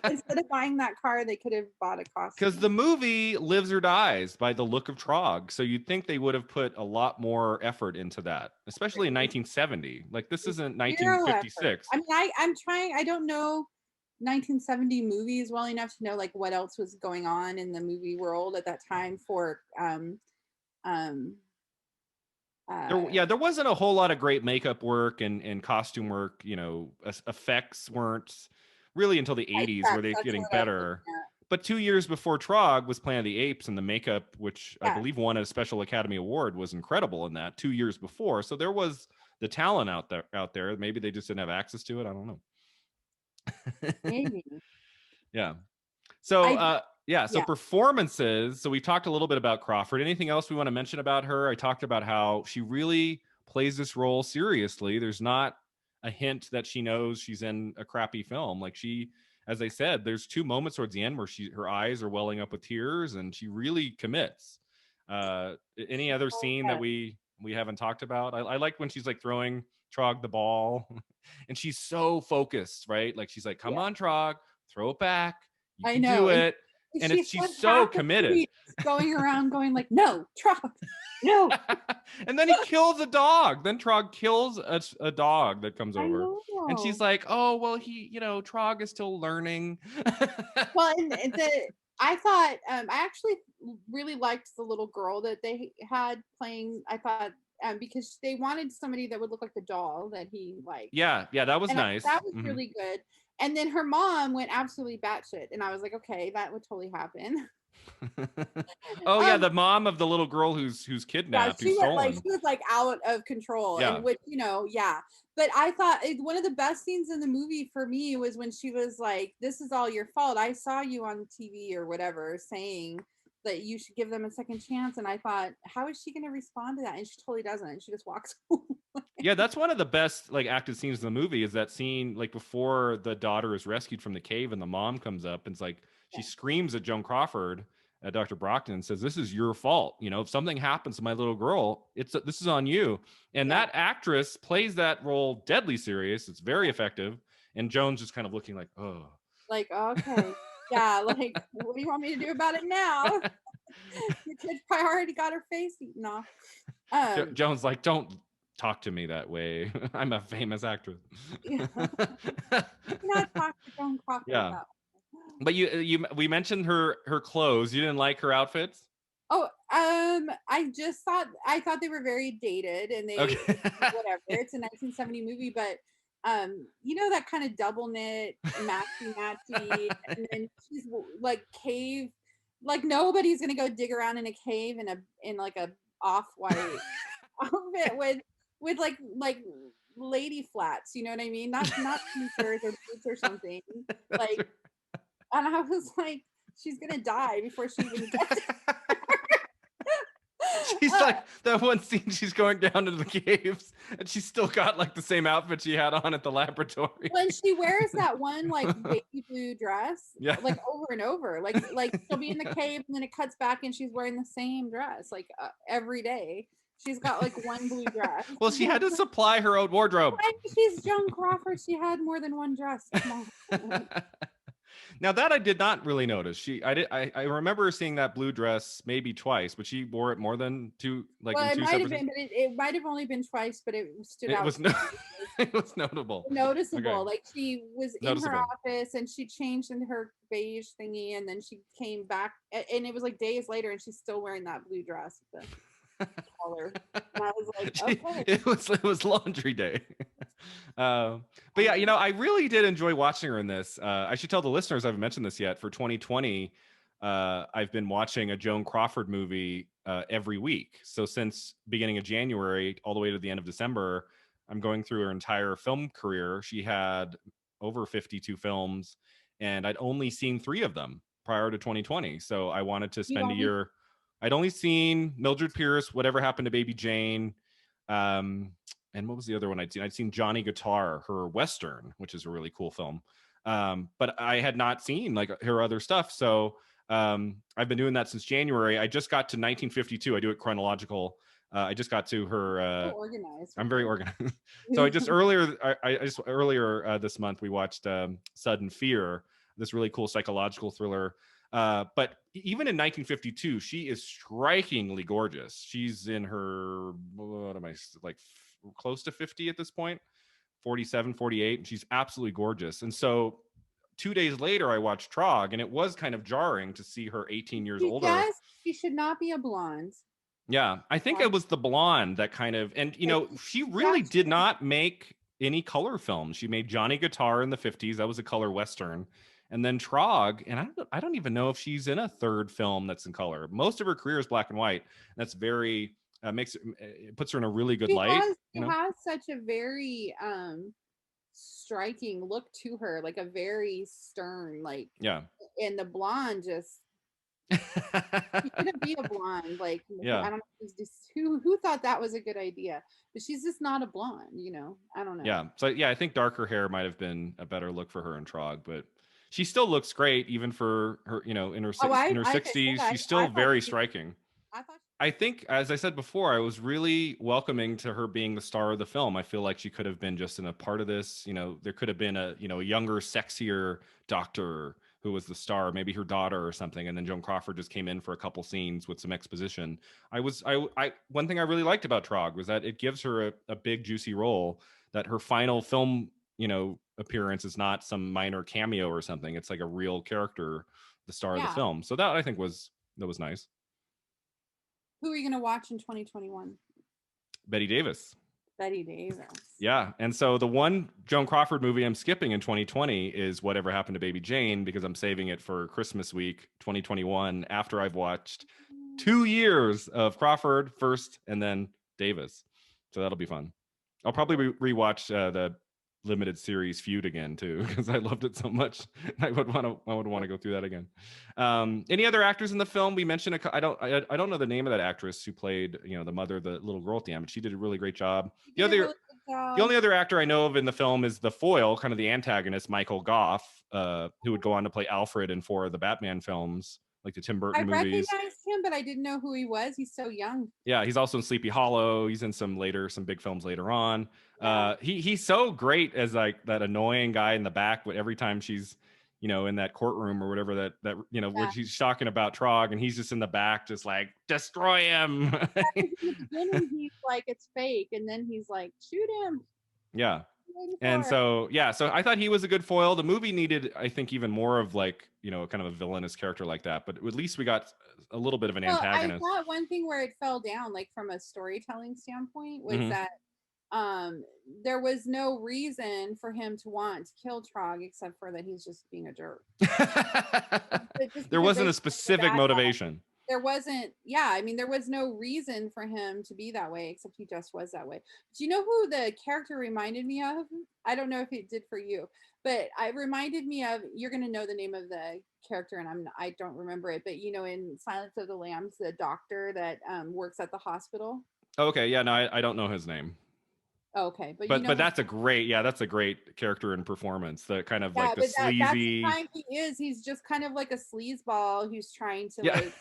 instead of buying that car, they could have bought a costume. Because the movie lives or dies by the look of Trog, so you'd think they would have put a lot more effort into that, especially in 1970. Like this isn't 1956. I mean, I'm trying. I don't know 1970 movies well enough to know like what else was going on in the movie world at that time for there wasn't a whole lot of great makeup work and costume work. Effects weren't really until the 80s where they're getting better. But 2 years before Trog was Planet of the Apes, and the makeup, which I believe won a Special Academy Award, was incredible in that 2 years before. So there was the talent out there. Maybe they just didn't have access to it. I don't know. Maybe. Yeah. So performances. So we talked a little bit about Crawford. Anything else we want to mention about her? I talked about how she really plays this role seriously. There's not a hint that she knows she's in a crappy film. Like she, as I said, there's 2 moments towards the end where her eyes are welling up with tears, and she really commits. Any other scene that we haven't talked about? I like when she's like throwing Trog the ball, and she's so focused, right? Like she's like, "Come on, Trog, throw it back. You can do it." And she's so committed. Going around going like, "No, Trog, no." And then he kills a dog. Then Trog kills a dog that comes over. And she's like, "Oh, well, Trog is still learning." Well, I thought I actually really liked the little girl that they had playing. I thought because they wanted somebody that would look like the doll that he liked, Yeah, yeah, that was and I thought nice. that was really good. And then her mom went absolutely batshit, and I was like, okay, that would totally happen. Oh yeah, um, the mom of the little girl who's Yeah, kidnapped, who's stolen. she was like out of control, and Yeah. which yeah. But I thought one of the best scenes in the movie for me was when she was like, "This is all your fault. I saw you on TV or whatever saying that you should give them a second chance." And I thought, how is she going to respond to that? And she totally doesn't. And she just walks away. Yeah, that's one of the best like acted scenes in the movie is that scene like before the daughter is rescued from the cave and the mom comes up and it's like she Yeah. screams at Joan Crawford, at Dr. Brockton and says, "This is your fault. You know, if something happens to my little girl, this is on you." And Yeah. that actress plays that role deadly serious. It's very effective. And Joan's just kind of looking like, "Oh." Like, okay. Yeah, like, what do you want me to do about it now? Your kid's probably already got her face eaten off. Joan's like, "Don't talk to me that way. I'm a famous actress." Yeah. You cannot talk to Joan Crawford Yeah. that But we mentioned her clothes. You didn't like her outfits? Oh, I thought they were very dated and they Okay. whatever. It's a 1970 movie, but that kind of double knit, matchy, and then she's like cave, like nobody's gonna go dig around in a cave in like a off white outfit with like lady flats. You know what I mean? Not sneakers or boots or something. Like, and I was like, she's gonna die before she even gets. She's like that one scene she's going down into the caves and she's still got like the same outfit she had on at the laboratory. When she wears that one like baby blue dress Yeah. like over and over, like she'll be in the cave and then it cuts back and she's wearing the same dress like every day. She's got like one blue dress. Well, she had to supply her own wardrobe. She's Joan Crawford. She had more than one dress. Come on. Now that I did not really notice. I remember seeing that blue dress maybe twice, but she wore it more than two, like Well, in it two might have separate. been, but it might have only been twice, but it stood It out. was no, it was notable. Noticeable. Okay. Like she was in her Noticeable. office and she changed into her beige thingy and then she came back and it was like days later and she's still wearing that blue dress with the collar. And I was like, okay. It was laundry day. But yeah, I really did enjoy watching her in this. I should tell the listeners I haven't mentioned this yet. For 2020, I've been watching a Joan Crawford movie every week. So since beginning of January all the way to the end of December, I'm going through her entire film career. She had over 52 films, and I'd only seen 3 of them prior to 2020. So I wanted to spend a year. I'd only seen Mildred Pierce, Whatever Happened to Baby Jane, and what was the other one I'd seen? I'd seen Johnny Guitar, her Western, which is a really cool film. But I had not seen like her other stuff. So I've been doing that since January. I just got to 1952. I do it chronological. I just got to her. Organized. I'm very organized. So I just earlier this month we watched Sudden Fear, this really cool psychological thriller. But even in 1952, she is strikingly gorgeous. She's in her, what am I, like close to 50 at this point, 47, 48. And she's absolutely gorgeous. And so 2 days later, I watched Trog, and it was kind of jarring to see her 18 years older. Yes, she should not be a blonde. Yeah, I think it was the blonde that kind of, and she really did not make any color films. She made Johnny Guitar in the 50s. That was a color Western. And then Trog, and I don't even know if she's in a third film that's in color. Most of her career is black and white. And that's very, it puts her in a really good light. She has such a very striking look to her, like a very stern, like, yeah. And the blonde just, she couldn't be a blonde. Like, yeah. I don't know who thought that was a good idea, but she's just not a blonde, I don't know. Yeah. So yeah, I think darker hair might have been a better look for her in Trog, but she still looks great even for her, in her 60s. She's still very striking. I think, as I said before, I was really welcoming to her being the star of the film. I feel like she could have been just in a part of this. There could have been a younger, sexier doctor who was the star, maybe her daughter or something, and then Joan Crawford just came in for a couple scenes with some exposition. One thing I really liked about Trog was that it gives her a big, juicy role. That her final film, appearance is not some minor cameo or something. It's like a real character the star of the Yeah. film. So that I think was nice. Who are you going to watch in 2021? Betty Davis. Betty Davis. Yeah. And so the one Joan Crawford movie I'm skipping in 2020 is Whatever Happened to Baby Jane, because I'm saving it for Christmas week 2021 after I've watched 2 years of Crawford first and then Davis. So that'll be fun. I'll probably rewatch the limited series Feud again too, because I loved it so much. I would want to go through that again. Any other actors in the film? We mentioned I don't know the name of that actress who played the mother of the little girl at the end, but she did a really great job. The only other actor I know of in the film is the foil, kind of the antagonist, Michael Goff, who would go on to play Alfred in 4 of the Batman films, like the Tim Burton movies. I recognized him, but I didn't know who he was. He's so young. Yeah, he's also in Sleepy Hollow. He's in some big films later on. Yeah. He's so great as like that annoying guy in the back. But every time she's, in that courtroom or whatever where she's talking about Trog, and he's just in the back, just like destroy him. In the beginning, he's like it's fake, and then he's like shoot him. Yeah. And so I thought he was a good foil. The movie needed, I think, even more of like, kind of a villainous character like that. But at least we got a little bit of an antagonist. I thought one thing where it fell down, like from a storytelling standpoint, was that there was no reason for him to want to kill Trog except for that he's just being a jerk. There wasn't a specific motivation. There wasn't, I mean, there was no reason for him to be that way, except he just was that way. Do you know who the character reminded me of? I don't know if it did for you, but it reminded me of, you're going to know the name of the character, and I don't remember it, but in Silence of the Lambs, the doctor that works at the hospital. Okay, yeah, no, I don't know his name. Okay, but that's a great character and performance. The kind of like the sleazy. That's the kind he is. He's just kind of like a sleazeball who's trying to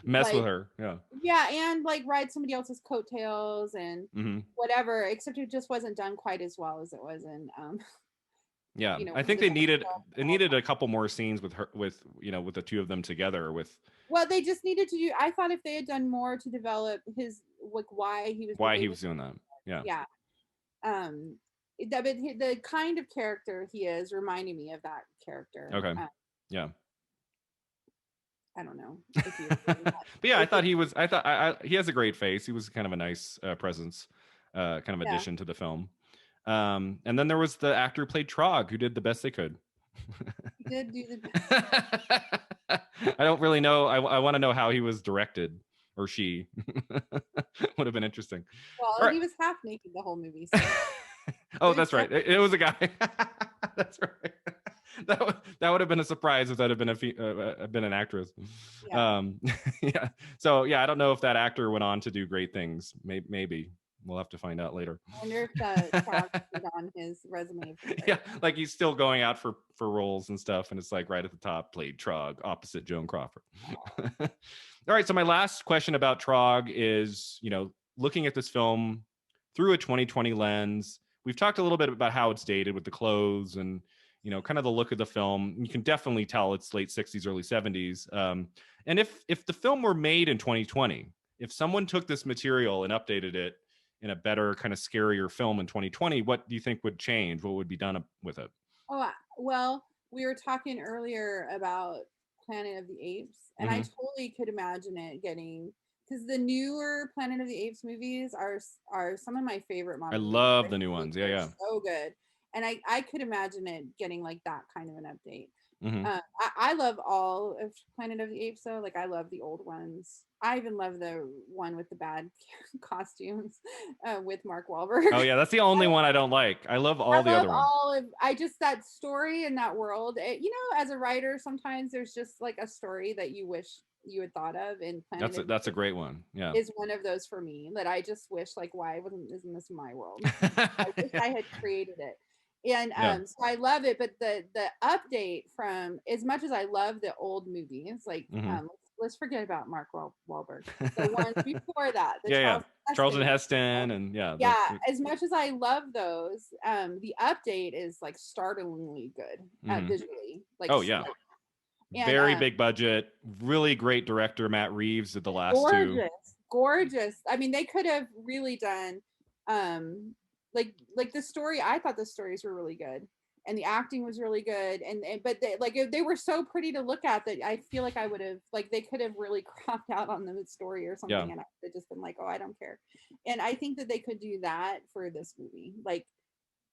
mess with her. And like ride somebody else's coattails and whatever. Except it just wasn't done quite as well as it was in. I think they needed a couple more scenes with her, with the two of them together. They just needed to do. I thought if they had done more to develop his why he was doing that. The kind of character he is reminding me of that character. Okay. I don't know. But I thought he has a great face. He was kind of a nice presence, kind of addition to the film. And then there was the actor who played Trog, who did the best they could. He did do the best. I don't really know. I want to know how he was directed, or she. Would have been interesting. Well, he was half naked the whole movie. So. Oh, that's right. It was a guy. That's right. That would have been a surprise if that had been an actress. So I don't know if that actor went on to do great things. Maybe we'll have to find out later. I wonder if Trog is on his resume. Like he's still going out for roles and stuff, and it's like right at the top, played Trog opposite Joan Crawford. All right, so my last question about Trog is, looking at this film through a 2020 lens. We've talked a little bit about how it's dated with the clothes and kind of the look of the film. You can definitely tell it's late 60s, early 70s. And if the film were made in 2020, if someone took this material and updated it in a better kind of scarier film in 2020, what do you think would change? What would be done with it? Oh, well, we were talking earlier about Planet of the Apes, and I totally could imagine it getting, because the newer Planet of the Apes movies are some of my favorite movies. I love the new ones. Yeah. So good. And I could imagine it getting like that kind of an update. I love all of Planet of the Apes, though. Like, I love the old ones. I even love the one with the bad costumes with Mark Wahlberg. Oh yeah, that's the only one I don't like. I love all the other ones. That story and that world. As a writer, sometimes there's just like a story that you wish you had thought of, and that's a great one. Yeah, is one of those for me that I just wish, like, why isn't this my world? I wish I had created it. And so I love it, but the update, from as much as I love the old movies, like let's forget about Mark Wahlberg. The ones before that, Charlton Heston, and as much as I love those, the update is like startlingly good visually. Like, very big budget, really great director. Matt Reeves did the last two. Gorgeous. I mean, they could have really done like the story. I thought the stories were really good, and the acting was really good, but they were so pretty to look at that I feel like I would have, like, they could have really cropped out on the story or something, Yeah. and I would have just been like, oh, I don't care. And I think that they could do that for this movie, like,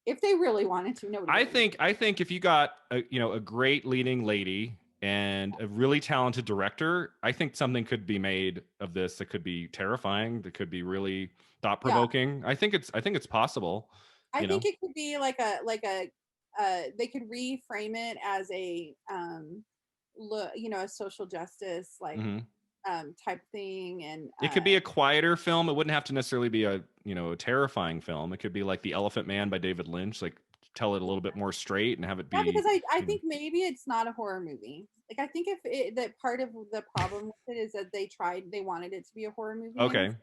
if they really wanted to. Nobody really. I think if you got a great leading lady and a really talented director, I think something could be made of this that could be terrifying, that could be really thought Yeah, provoking. I think it's possible, I you know. think it could be like a they could reframe it as a look, a social justice, like, Hmm. type thing. And It could be a quieter film. It wouldn't have to necessarily be a terrifying film. It could be like The Elephant Man by David Lynch, like tell it a little bit more straight and have it yeah, be, because I you know. think maybe it's not a horror movie. Like, I think that part of the problem with it is that they wanted it to be a horror movie, and Okay.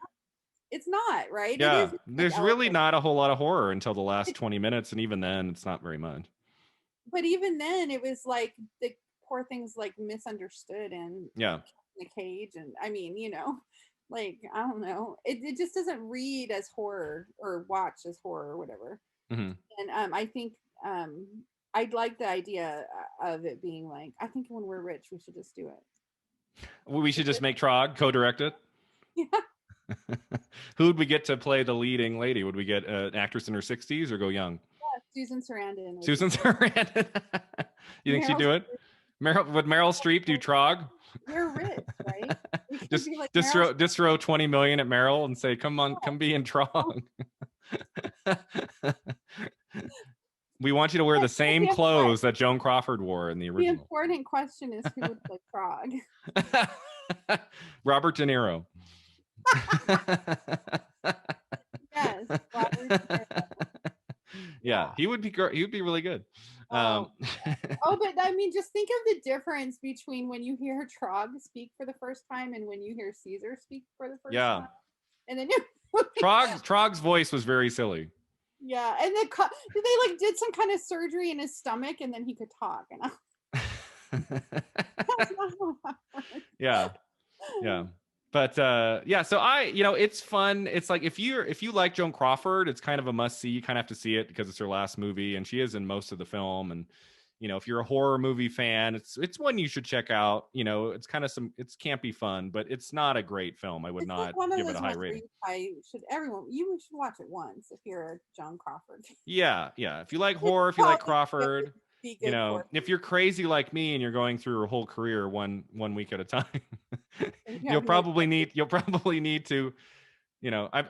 it's not, right? It Yeah. is like There's really elephant. not a whole lot of horror until the last 20 minutes, and even then it's not very much. But even then, it was like the poor thing's like misunderstood and Yeah. in a cage, and I mean, like, I don't know, it just doesn't read as horror or watch as horror or whatever. Hmm. And I think I'd like the idea of it being like, I think when we're rich, we should just do it. We should just make Trog co-direct it. Yeah. Who would we get to play the leading lady? Would we get an actress in her 60s or go young? Susan Sarandon would Susan be great. Sarandon. You think she'd Meryl do it? Would Meryl Streep do Trog? We're rich, right? We could just be like just Meryl throw 20 million at Meryl and say, come on, Streep. come be in Trog. We want you to wear the same clothes that Joan Crawford wore in the The original. important question is who would play Trog. Robert De Niro. Yes, Robert De Niro. Yeah, he would be great. He would be really good. Oh, but I mean, just think of the difference between when you hear Trog speak for the first time and when you hear Caesar speak for the first Yeah. time. And then Trog's voice was very silly. yeah, and then they like did some kind of surgery in his stomach, and then he could talk. And that's not how that Yeah. Yeah. But yeah, so it's fun. It's like if you like Joan Crawford, it's kind of a must see. You kind of have to see it because it's her last movie and she is in most of the film. And if you're a horror movie fan, it's one you should check out. It's kind of it's campy fun, but it's not a great film. I would It's not like one of give it those a high ones where rating. you should watch it once if you're a Joan Crawford. Yeah, yeah. If you like horror, if you like Crawford, Be good for if you're crazy like me and you're going through your whole career one week at a time, you'll probably need to,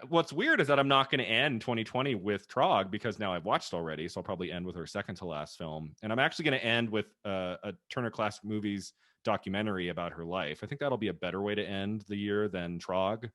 what's weird is that I'm not going to end 2020 with Trog because now I've watched already. So I'll probably end with her second to last film. And I'm actually going to end with a Turner Classic Movies documentary about her life. I think that'll be a better way to end the year than Trog.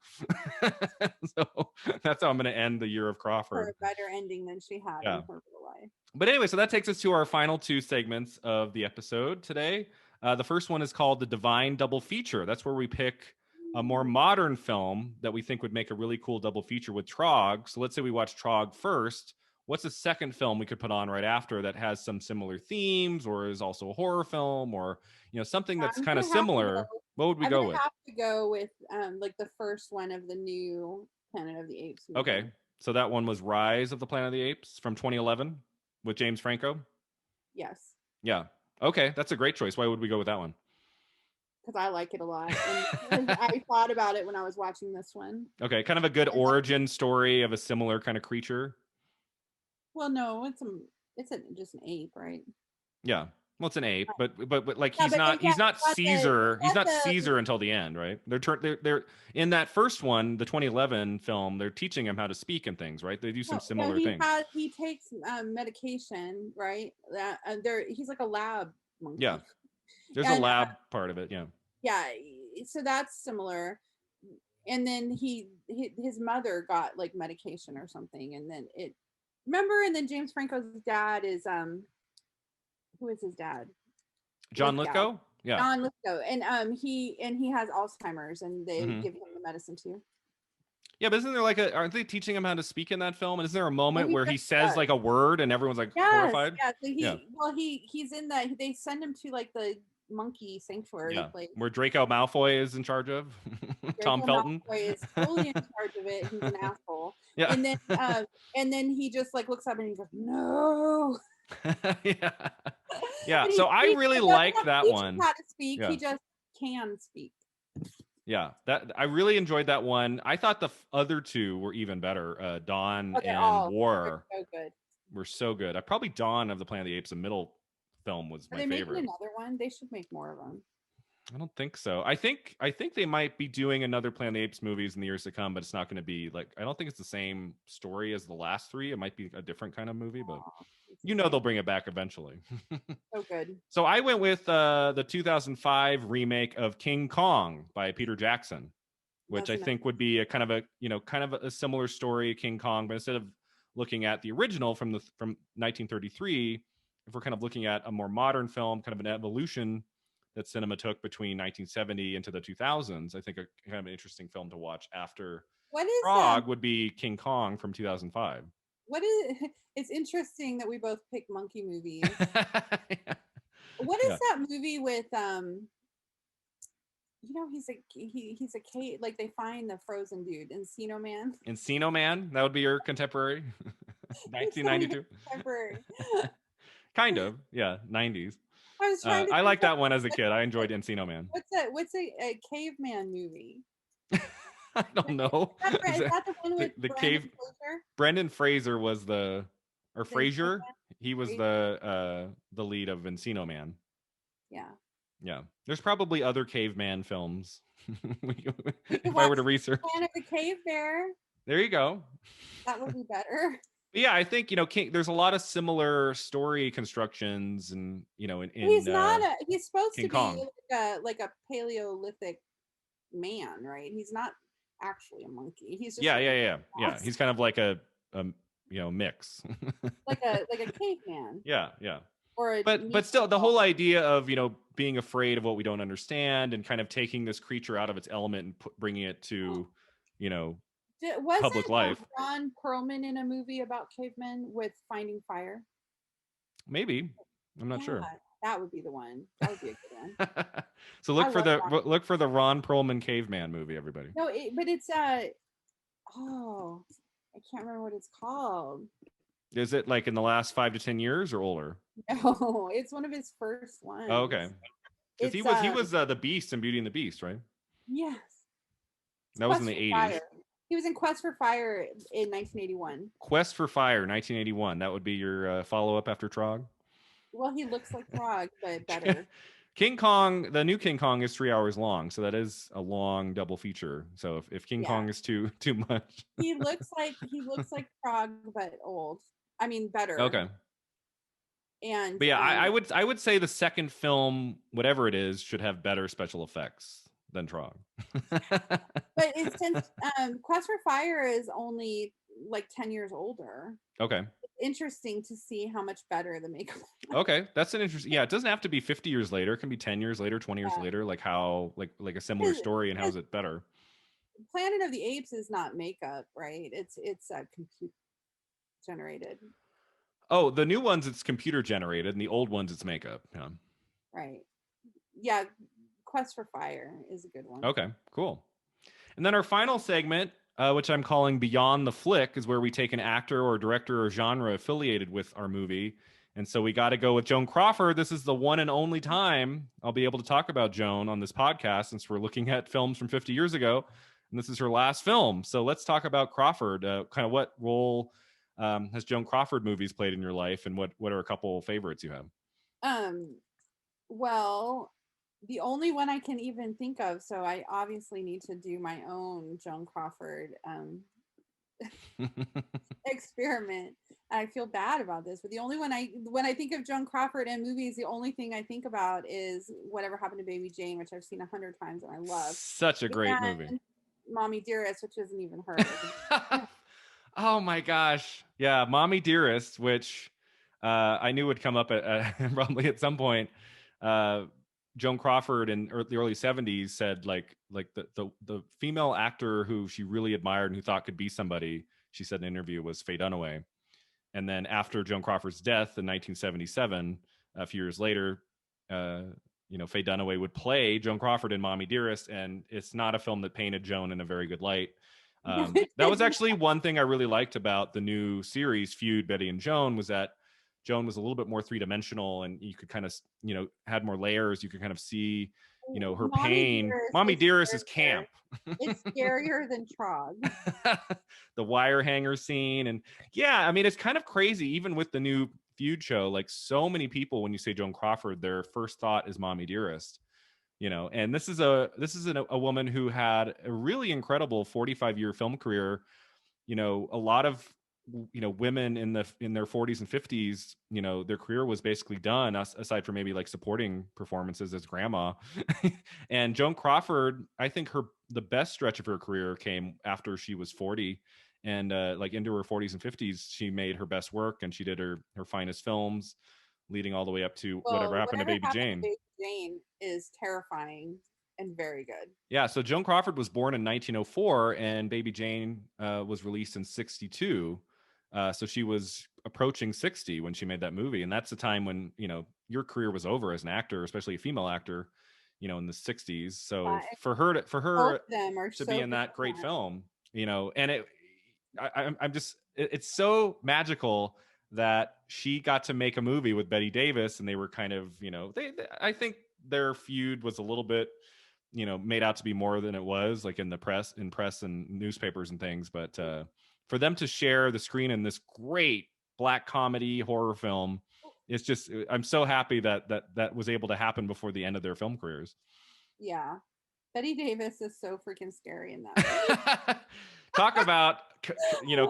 So that's how I'm going to end the year of Crawford. For a better ending than she had in her real life. But anyway, so that takes us to our final two segments of the episode today. The first one is called the Divine Double Feature. That's where we pick a more modern film that we think would make a really cool double feature with Trog. So let's say we watch Trog first. What's a second film we could put on right after that has some similar themes or is also a horror film or, something that's kind of similar? What would we go with? I have to go with like the first one of the new Planet of the Apes movie. Okay. So that one was Rise of the Planet of the Apes from 2011 with James Franco? Yes. Yeah. Okay, that's a great choice. Why would we go with that one? Because I like it a lot. And I thought about it when I was watching this one. Okay, kind of a good origin story of a similar kind of creature. Well, no, it's just an ape, right? Yeah. Well, it's an ape, but like he's not Caesar. He's not Caesar until the end, right? They're in that first one, the 2011 film. They're teaching him how to speak and things, right? They do some similar things. He takes medication, right? He's like a lab monkey. Yeah, there's a lab part of it. Yeah. Yeah, so that's similar. And then his mother got like medication or something, and then and then James Franco's dad is who is his dad? John Lithgow? Yeah. John Lithgow. And he has Alzheimer's and they give him the medicine too. Yeah, but isn't there aren't they teaching him how to speak in that film? And isn't there a moment where he says like a word and everyone's like horrified? Yeah. So he's in that, they send him to like the monkey sanctuary place where Draco Malfoy is in charge of. Tom Felton Malfoy is totally in charge of it. He's an asshole. Yeah. And then he just like looks up and he goes, no. Yeah. Yeah. And So I he really doesn't like have to that teach him one. how to speak. Yeah. He just can speak. Yeah. That I really enjoyed that one. I thought the other two were even better. Dawn Oh, and they're War so good. were so good. I probably Dawn of the Planet of the Apes, the middle film, was Are my they making favorite. another one? They should make more of them. I don't think so. I think they might be doing another Planet of the Apes movies in the years to come, but it's not going to be like, I don't think it's the same story as the last three. It might be a different kind of movie, but Aw, it's a you know shame. they'll bring it back eventually. So good. So I went with the 2005 remake of King Kong by Peter Jackson, which That's I enough. think would be a kind of a, kind of a similar story, King Kong, but instead of looking at the original from 1933, if we're kind of looking at a more modern film, kind of an evolution that cinema took between 1970 into the 2000s, I think a kind of an interesting film to watch after What is Trog would be King Kong from 2005. what is it's interesting that we both pick monkey movies. Yeah. What is Yeah. that movie with he's a cave, like they find the frozen dude, Encino Man. Encino Man, that would be your contemporary. It's not even 1992. contemporary. Kind of, yeah, 90s. I was trying to I think liked of that one as a kid. I enjoyed Encino Man. what's a caveman movie? I don't know. Is that the one with The Brandon cave? Fraser? Brendan Fraser was or The Fraser. caveman? He was Fraser? the lead of Encino Man. Yeah. Yeah, there's probably other caveman films. We could If I were watch to research, Planet of the Cave Bear. there you go. That would be better. But yeah, I think there's a lot of similar story constructions, and He's not he's supposed to King be Kong. like a Paleolithic man, right? He's not actually a monkey. He's just Yeah. He's kind of like a mix. like a caveman Yeah. or a But still, the whole idea of being afraid of what we don't understand and kind of taking this creature out of its element and bringing it to wasn't public life. Ron Perlman in a movie about cavemen with Finding Fire? Maybe, I'm not sure. That would be the one. That would be a good one. So look for the Ron Perlman caveman movie, everybody. No, but it's oh, I can't remember what it's called. Is it like in the last 5 to 10 years or older? No, it's one of his first ones. Oh, okay. Because he was the Beast in Beauty and the Beast, right? Yes. That was in the 80s. He was in Quest for Fire in 1981. Quest for Fire, 1981. That would be your follow-up after Trog? Well, he looks like Trog, but better. King Kong, the new King Kong is 3 hours long, so that is a long double feature. So if King Kong is too much, he looks like Trog, but old. I mean, better. Okay. But yeah, I would say the second film, whatever it is, should have better special effects than Trog. But it's since Quest for Fire is only like 10 years older. Okay. It's interesting to see how much better the makeup. Okay, that's an interesting. Yeah, it doesn't have to be 50 years later. It can be 10 years later, 20 years later. Like how like a similar story, and how is it better? Planet of the Apes is not makeup, right? It's computer generated. Oh, the new ones it's computer generated, and the old ones it's makeup. Yeah. Right. Yeah. Quest for Fire is a good one. Okay, cool. And then our final segment, which I'm calling Beyond the Flick, is where we take an actor or director or genre affiliated with our movie. And so we got to go with Joan Crawford. This is the one and only time I'll be able to talk about Joan on this podcast, since we're looking at films from 50 years ago. And this is her last film. So let's talk about Crawford. Kind of what role has Joan Crawford movies played in your life, and what are a couple favorites you have? Well, the only one I can even think of, so I obviously need to do my own Joan Crawford experiment. I feel bad about this, but the only one when I think of Joan Crawford and movies, the only thing I think about is Whatever Happened to Baby Jane, which I've seen 100 times and I love. Such a great movie. Mommy Dearest, which isn't even her. Oh my gosh. Yeah, Mommy Dearest, which I knew would come up at probably at some point. Joan Crawford in the early 70s said like the female actor who she really admired and who thought could be somebody, she said in an interview, was Faye Dunaway. And then after Joan Crawford's death in 1977, a few years later, Faye Dunaway would play Joan Crawford in Mommy Dearest, and it's not a film that painted Joan in a very good light. That was actually one thing I really liked about the new series Feud, Betty and Joan, was that Joan was a little bit more three-dimensional, and you could kind of, had more layers. You could kind of see, her Mommy pain. Dearest Mommy is Dearest is scarier. camp. It's scarier than Trog. The wire hanger scene. And yeah, I mean, it's kind of crazy, even with the new feud show, like so many people, when you say Joan Crawford, their first thought is Mommy Dearest. And this is a woman who had a really incredible 45-year film career. A lot of women in their 40s and 50s, their career was basically done, aside from maybe like supporting performances as grandma. And Joan Crawford, I think the best stretch of her career came after she was 40, and like into her 40s and 50s, she made her best work, and she did her finest films, leading all the way up to Whatever Well, Happened to whatever Baby happened to Jane. Baby Jane is terrifying and very good. Yeah, so Joan Crawford was born in 1904, and Baby Jane was released in 62. So she was approaching 60 when she made that movie, and that's the time when your career was over as an actor, especially a female actor, in the 60s. So for her Both of them are to be so in good that great in that. film, and I'm just, it's so magical that she got to make a movie with Betty Davis, and they were kind of, I think their feud was a little bit, made out to be more than it was, like in press and newspapers and things. But for them to share the screen in this great black comedy horror film, it's just, I'm so happy that was able to happen before the end of their film careers. Yeah. Betty Davis is so freaking scary in that movie. Talk about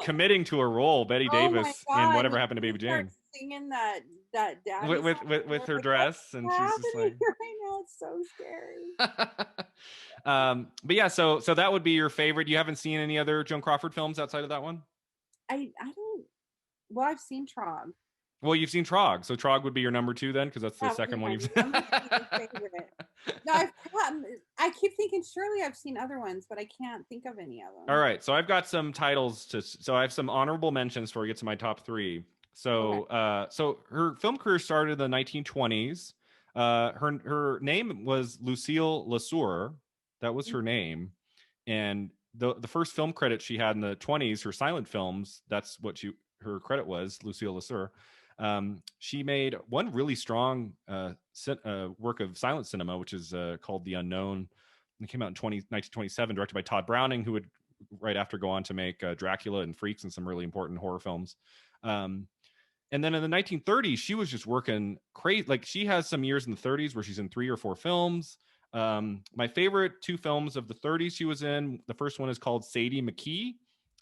committing to a role. Betty Oh my Davis in God. Whatever Happened to Baby Jane, Singing that daddy with her dress, and she's just like, right now, it's so scary. But yeah, so that would be your favorite. You haven't seen any other Joan Crawford films outside of that one? I don't. Well, I've seen Trog. Well, you've seen Trog, so Trog would be your number 2 then, because that's the That would second be one my you've number 2 favorite. No, I keep thinking surely I've seen other ones, but I can't think of any of them. All right, so I've got some titles so I have some honorable mentions before we get to my top 3. So Okay. so her film career started in the 1920s. Her name was Lucille Lesueur. That was her name. And the first film credit she had in the 20s, her silent films, that's what her credit was, Lucille Lesueur. She made one really strong work of silent cinema, which is called The Unknown. It came out in 1927, directed by Todd Browning, who would right after go on to make Dracula and Freaks and some really important horror films. And then in the 1930s, she was just working crazy. Like, she has some years in the 30s where she's in 3 or 4 films. My favorite 2 films of the 30s she was in, the first one is called Sadie McKee,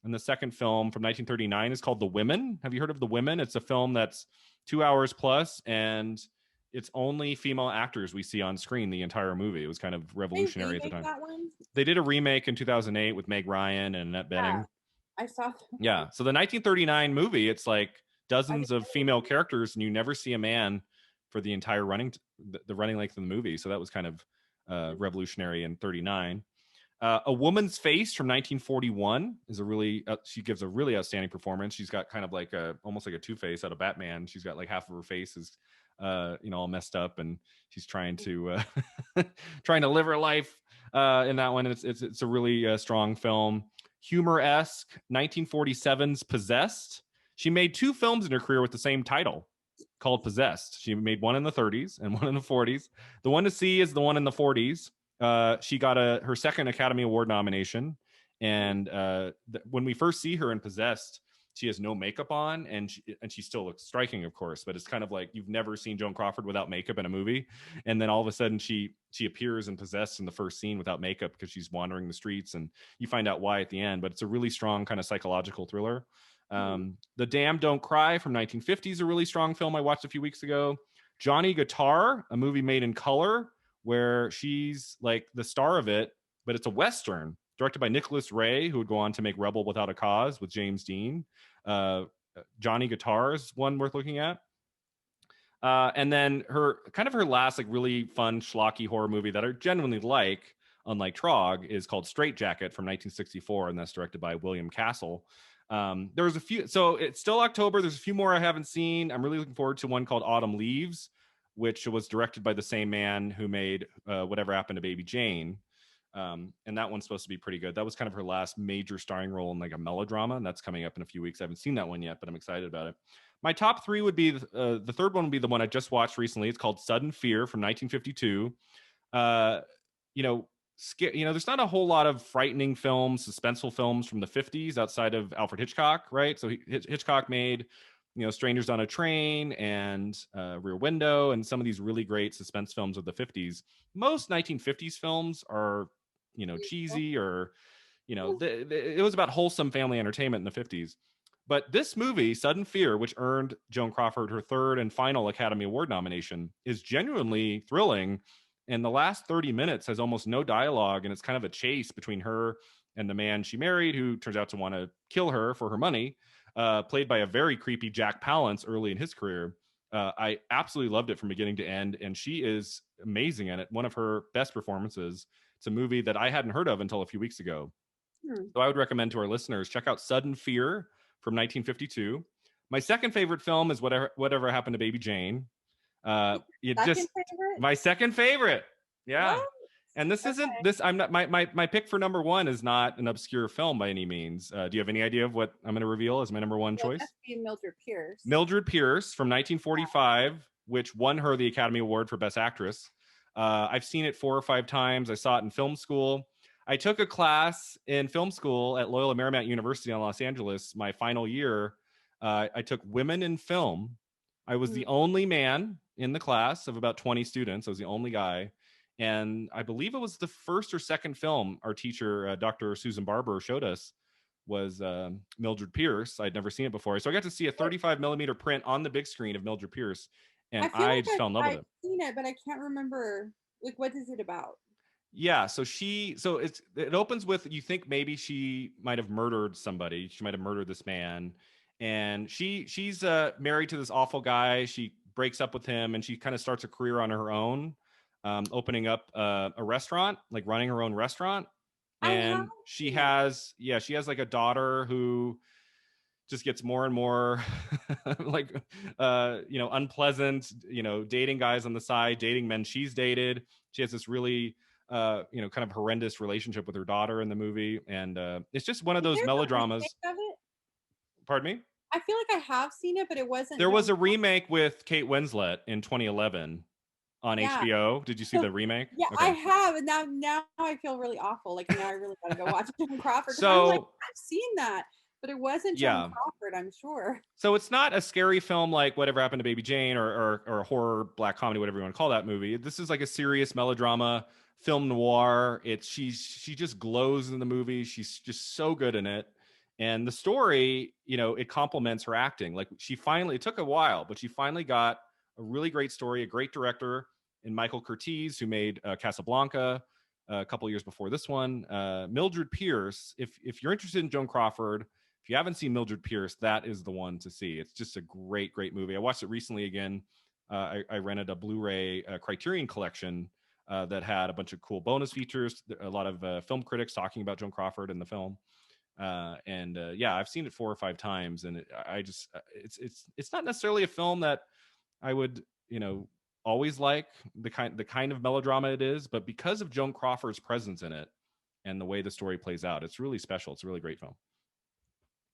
and the second film from 1939 is called The Women. Have you heard of The Women? It's a film that's 2 hours plus, and it's only female actors we see on screen the entire movie. It was kind of revolutionary at the time. That one? They did a remake in 2008 with Meg Ryan and Annette Bening. I saw. Yeah, so the 1939 movie, it's like dozens of female characters, and you never see a man for the entire the running length of the movie. So that was kind of revolutionary in 39. A Woman's Face from 1941 is she gives a really outstanding performance. She's got kind of like almost like a Two-Face out of Batman. She's got like half of her face is all messed up, and she's trying to trying to live her life in that one. It's a really strong film. Humor-esque, 1947's Possessed. She made 2 films in her career with the same title, called Possessed. She made one in the 30s and one in the 40s. The one to see is the one in the 40s. She got her second Academy Award nomination, and when we first see her in Possessed, she has no makeup on, and she still looks striking, of course, but it's kind of like you've never seen Joan Crawford without makeup in a movie, and then all of a sudden she appears in Possessed in the first scene without makeup because she's wandering the streets, and you find out why at the end. But it's a really strong kind of psychological thriller. The Damned Don't Cry from 1950 is a really strong film I watched a few weeks ago. Johnny Guitar, a movie made in color where she's like the star of it, but it's a Western directed by Nicholas Ray, who would go on to make Rebel Without a Cause with James Dean. Johnny Guitar is one worth looking at. And then her last like really fun schlocky horror movie that I genuinely like, unlike Trog, is called Straight Jacket from 1964, and that's directed by William Castle. There was a few, so it's still October. There's a few more I haven't seen. I'm really looking forward to one called Autumn Leaves, which was directed by the same man who made Whatever Happened to Baby Jane. And that one's supposed to be pretty good. That was kind of her last major starring role in like a melodrama, and that's coming up in a few weeks. I haven't seen that one yet, but I'm excited about it. My top three would be the third one would be the one I just watched recently. It's called Sudden Fear from 1952. Uh, you know, there's not a whole lot of frightening films, suspenseful films from the 50s outside of Alfred Hitchcock, right? So Hitchcock made, Strangers on a Train and Rear Window and some of these really great suspense films of the 50s. Most 1950s films are, cheesy or, it was about wholesome family entertainment in the 50s. But this movie, Sudden Fear, which earned Joan Crawford her third and final Academy Award nomination, is genuinely thrilling. And the last 30 minutes has almost no dialogue, and it's kind of a chase between her and the man she married, who turns out to want to kill her for her money, played by a very creepy Jack Palance early in his career. I absolutely loved it from beginning to end, and she is amazing in it. One of her best performances. It's a movie that I hadn't heard of until a few weeks ago. So I would recommend to our listeners, check out Sudden Fear from 1952. My second favorite film is Whatever Happened to Baby Jane. My second favorite. Yeah. What? And this isn't this. I'm not my pick for number one is not an obscure film by any means. Do you have any idea of what I'm going to reveal as my number one choice? It be Mildred Pierce. Mildred Pierce from 1945, which won her the Academy Award for Best Actress. I've seen it 4 or 5 times. I saw it in film school. I took a class in film school at Loyola Marymount University in Los Angeles. My final year, I took Women in Film. I was the only man in the class of about 20 students. I was the only guy. And I believe it was the first or second film our teacher, Dr. Susan Barber, showed us was Mildred Pierce. I'd never seen it before. So I got to see a 35 millimeter print on the big screen of Mildred Pierce. And I just fell in love with it. I've seen it, but I can't remember. Like, what is it about? Yeah, so it opens with, you think maybe she might have murdered somebody. She might have murdered this man. And she's married to this awful guy. She breaks up with him and she kind of starts a career on her own, opening up a restaurant, like running her own restaurant. And she has like a daughter who just gets more and more like unpleasant, dating guys on the side, dating men she's dated. She has this really kind of horrendous relationship with her daughter in the movie, and it's just one of those melodramas. Pardon me? I feel like I have seen it, but it wasn't. There was a remake with Kate Winslet in 2011 on HBO. Did you see the remake? Yeah, okay. I have, and now I feel really awful. Like, now I really gotta go watch Joan Crawford. So I'm like, I've seen that, but it wasn't Joan Crawford, I'm sure. So it's not a scary film like Whatever Happened to Baby Jane or a horror black comedy, whatever you want to call that movie. This is like a serious melodrama, film noir. She just glows in the movie. She's just so good in it. And the story, it complements her acting. Like, it took a while, but she finally got a really great story, a great director in Michael Curtiz, who made Casablanca a couple years before this one. Mildred Pierce, if you're interested in Joan Crawford, if you haven't seen Mildred Pierce, that is the one to see. It's just a great, great movie. I watched it recently again. I rented a Blu-ray Criterion collection that had a bunch of cool bonus features, a lot of film critics talking about Joan Crawford in the film. I've seen it 4 or 5 times, and it's not necessarily a film that I would always like, the kind of melodrama it is, but because of Joan Crawford's presence in it and the way the story plays out, it's really special. It's a really great film.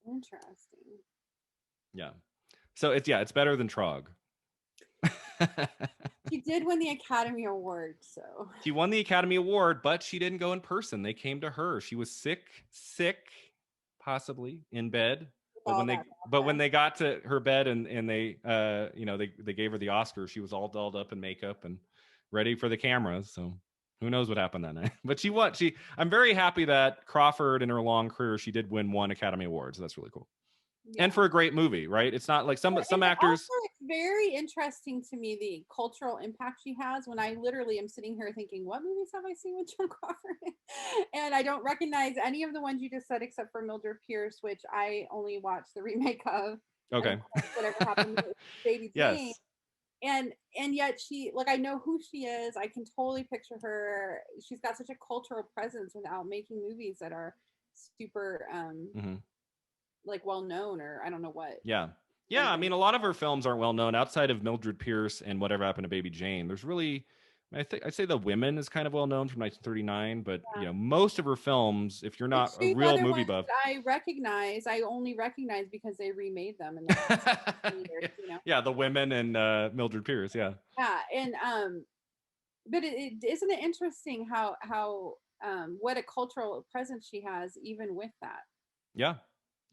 Interesting. Yeah, so it's better than Trog. She did win the Academy Award, so she won the Academy Award, but she didn't go in person. They came to her. She was sick, possibly in bed. But when they got to her bed and they they gave her the Oscar, she was all dolled up in makeup and ready for the cameras. So who knows what happened that night? But she won. I'm very happy that Crawford in her long career, she did win 1 Academy Award. So that's really cool. Yeah. And for a great movie, right? It's not like some actors. Also, it's very interesting to me the cultural impact she has. When I literally am sitting here thinking, what movies have I seen with Joan Crawford? And I don't recognize any of the ones you just said except for Mildred Pierce, which I only watched the remake of. Okay. Whatever Happened to Baby Jane. Yes. And yet she, like, I know who she is. I can totally picture her. She's got such a cultural presence without making movies that are super like well known, or I don't know what. Yeah. I mean, a lot of her films aren't well known outside of Mildred Pierce and Whatever Happened to Baby Jane. There's really I'd say The Women is kind of well known from 1939, but most of her films, if you're But not a she's real other movie ones buff, that I recognize. I only recognize because they remade them in the last years. yeah, The Women and Mildred Pierce, yeah, And but isn't it interesting how what a cultural presence she has even with that. yeah,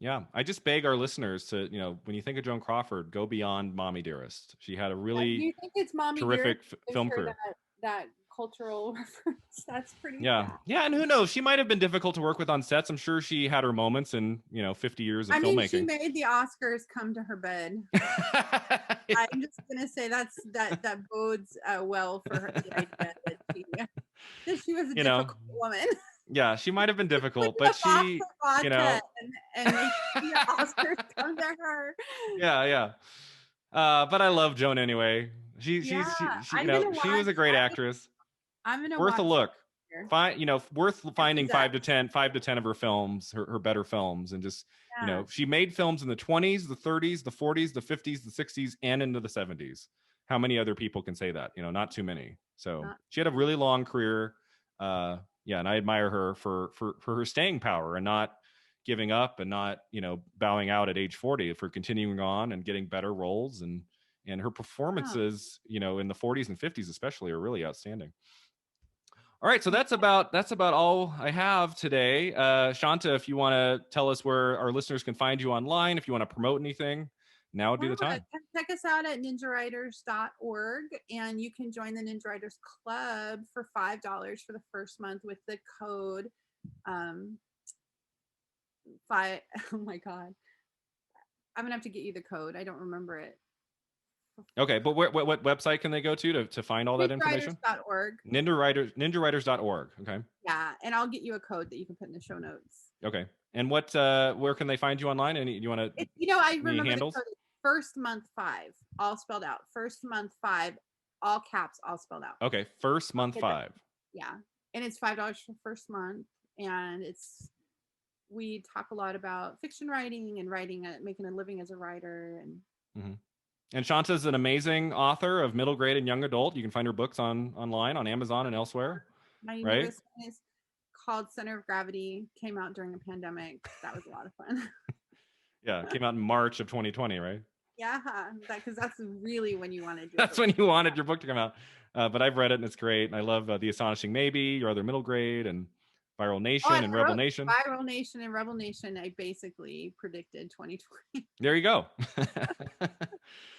yeah. I just beg our listeners to, when you think of Joan Crawford, go beyond Mommy Dearest. She had a Do really you think it's Mommy Dearest terrific gives film her career. that cultural reference? That's pretty Yeah. sad. Yeah. And who knows? She might have been difficult to work with on sets. I'm sure she had her moments in, 50 years of I mean, she filmmaking. made the Oscars come to her bed. I'm just gonna say that bodes well for her, the idea that she was a difficult woman. Yeah, she might have been difficult, With but a box she, of vodka and make the Oscars come to her. Yeah, yeah. But I love Joan anyway. Yeah, She I'm gonna she was watch. a great actress. I'm gonna Worth a watch. look. Here. Worth finding Possessed. 5 to 10 of her films, her better films, and just Yeah. she made films in the 20s, the 30s, the 40s, the 50s, the 60s, and into the 70s. How many other people can say that? Not too many. So she had a really long career. Yeah, and I admire her for her staying power and not giving up and not bowing out at age 40, for continuing on and getting better roles, and her performances in the 40s and 50s especially are really outstanding. All right, so that's about all I have today. Shaunta, if you want to tell us where our listeners can find you online, if you want to promote anything, now would be the time. Check us out at ninjawriters.org, and you can join the Ninja Writers Club for $5 for the first month with the code five. Oh my god, I'm gonna have to get you the code. I don't remember it. Okay, but what website can they go to find all that information? Ninjawriters.org. Ninjawriters.org. Okay. Yeah, and I'll get you a code that you can put in the show notes. Okay. And where can they find you online? And you want to? I remember handles? The code. First month 5, all spelled out. First month 5, all caps, all spelled out. Okay, first month 5. Yeah, and it's $5 for the first month, and we talk a lot about fiction writing and making a living as a writer, and. And Shaunta's an amazing author of middle grade and young adult. You can find her books online on Amazon and elsewhere. My newest one is called Center of Gravity. Came out during a pandemic. That was a lot of fun. Yeah, it came out in March of 2020, right? Yeah, because that's really when you wanted. That's when you wanted your book to come out. But I've read it and it's great. And I love The Astonishing Maybe, Your Other Middle Grade, and Viral Nation and Rebel Nation. Viral Nation and Rebel Nation. I basically predicted 2020. There you go.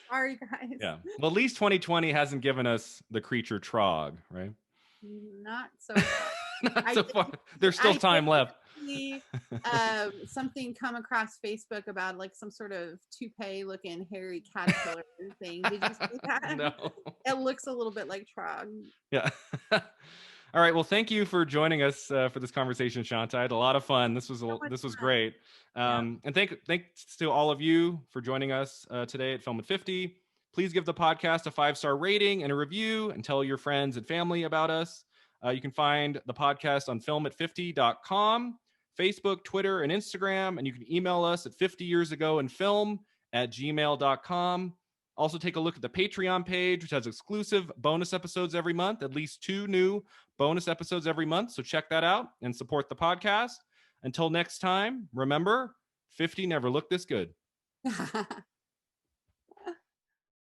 Sorry, guys. Yeah. Well, at least 2020 hasn't given us the creature Trog, right? Not so far. Not so far. There's still time left. Something come across Facebook about like some sort of toupee looking hairy caterpillar thing. Did you see that? No. It looks a little bit like Trog. Yeah. All right. Well, thank you for joining us for this conversation, Shaunta. I had a lot of fun. This was great. And thanks to all of you for joining us today at Film at 50. Please give the podcast a 5-star rating and a review, and tell your friends and family about us. You can find the podcast on filmat50.com, Facebook, Twitter, and Instagram. And you can email us at 50yearsagoinfilm@gmail.com. Also, take a look at the Patreon page, which has exclusive bonus episodes every month, at least 2 new bonus episodes every month. So check that out and support the podcast. Until next time, remember, 50 never looked this good.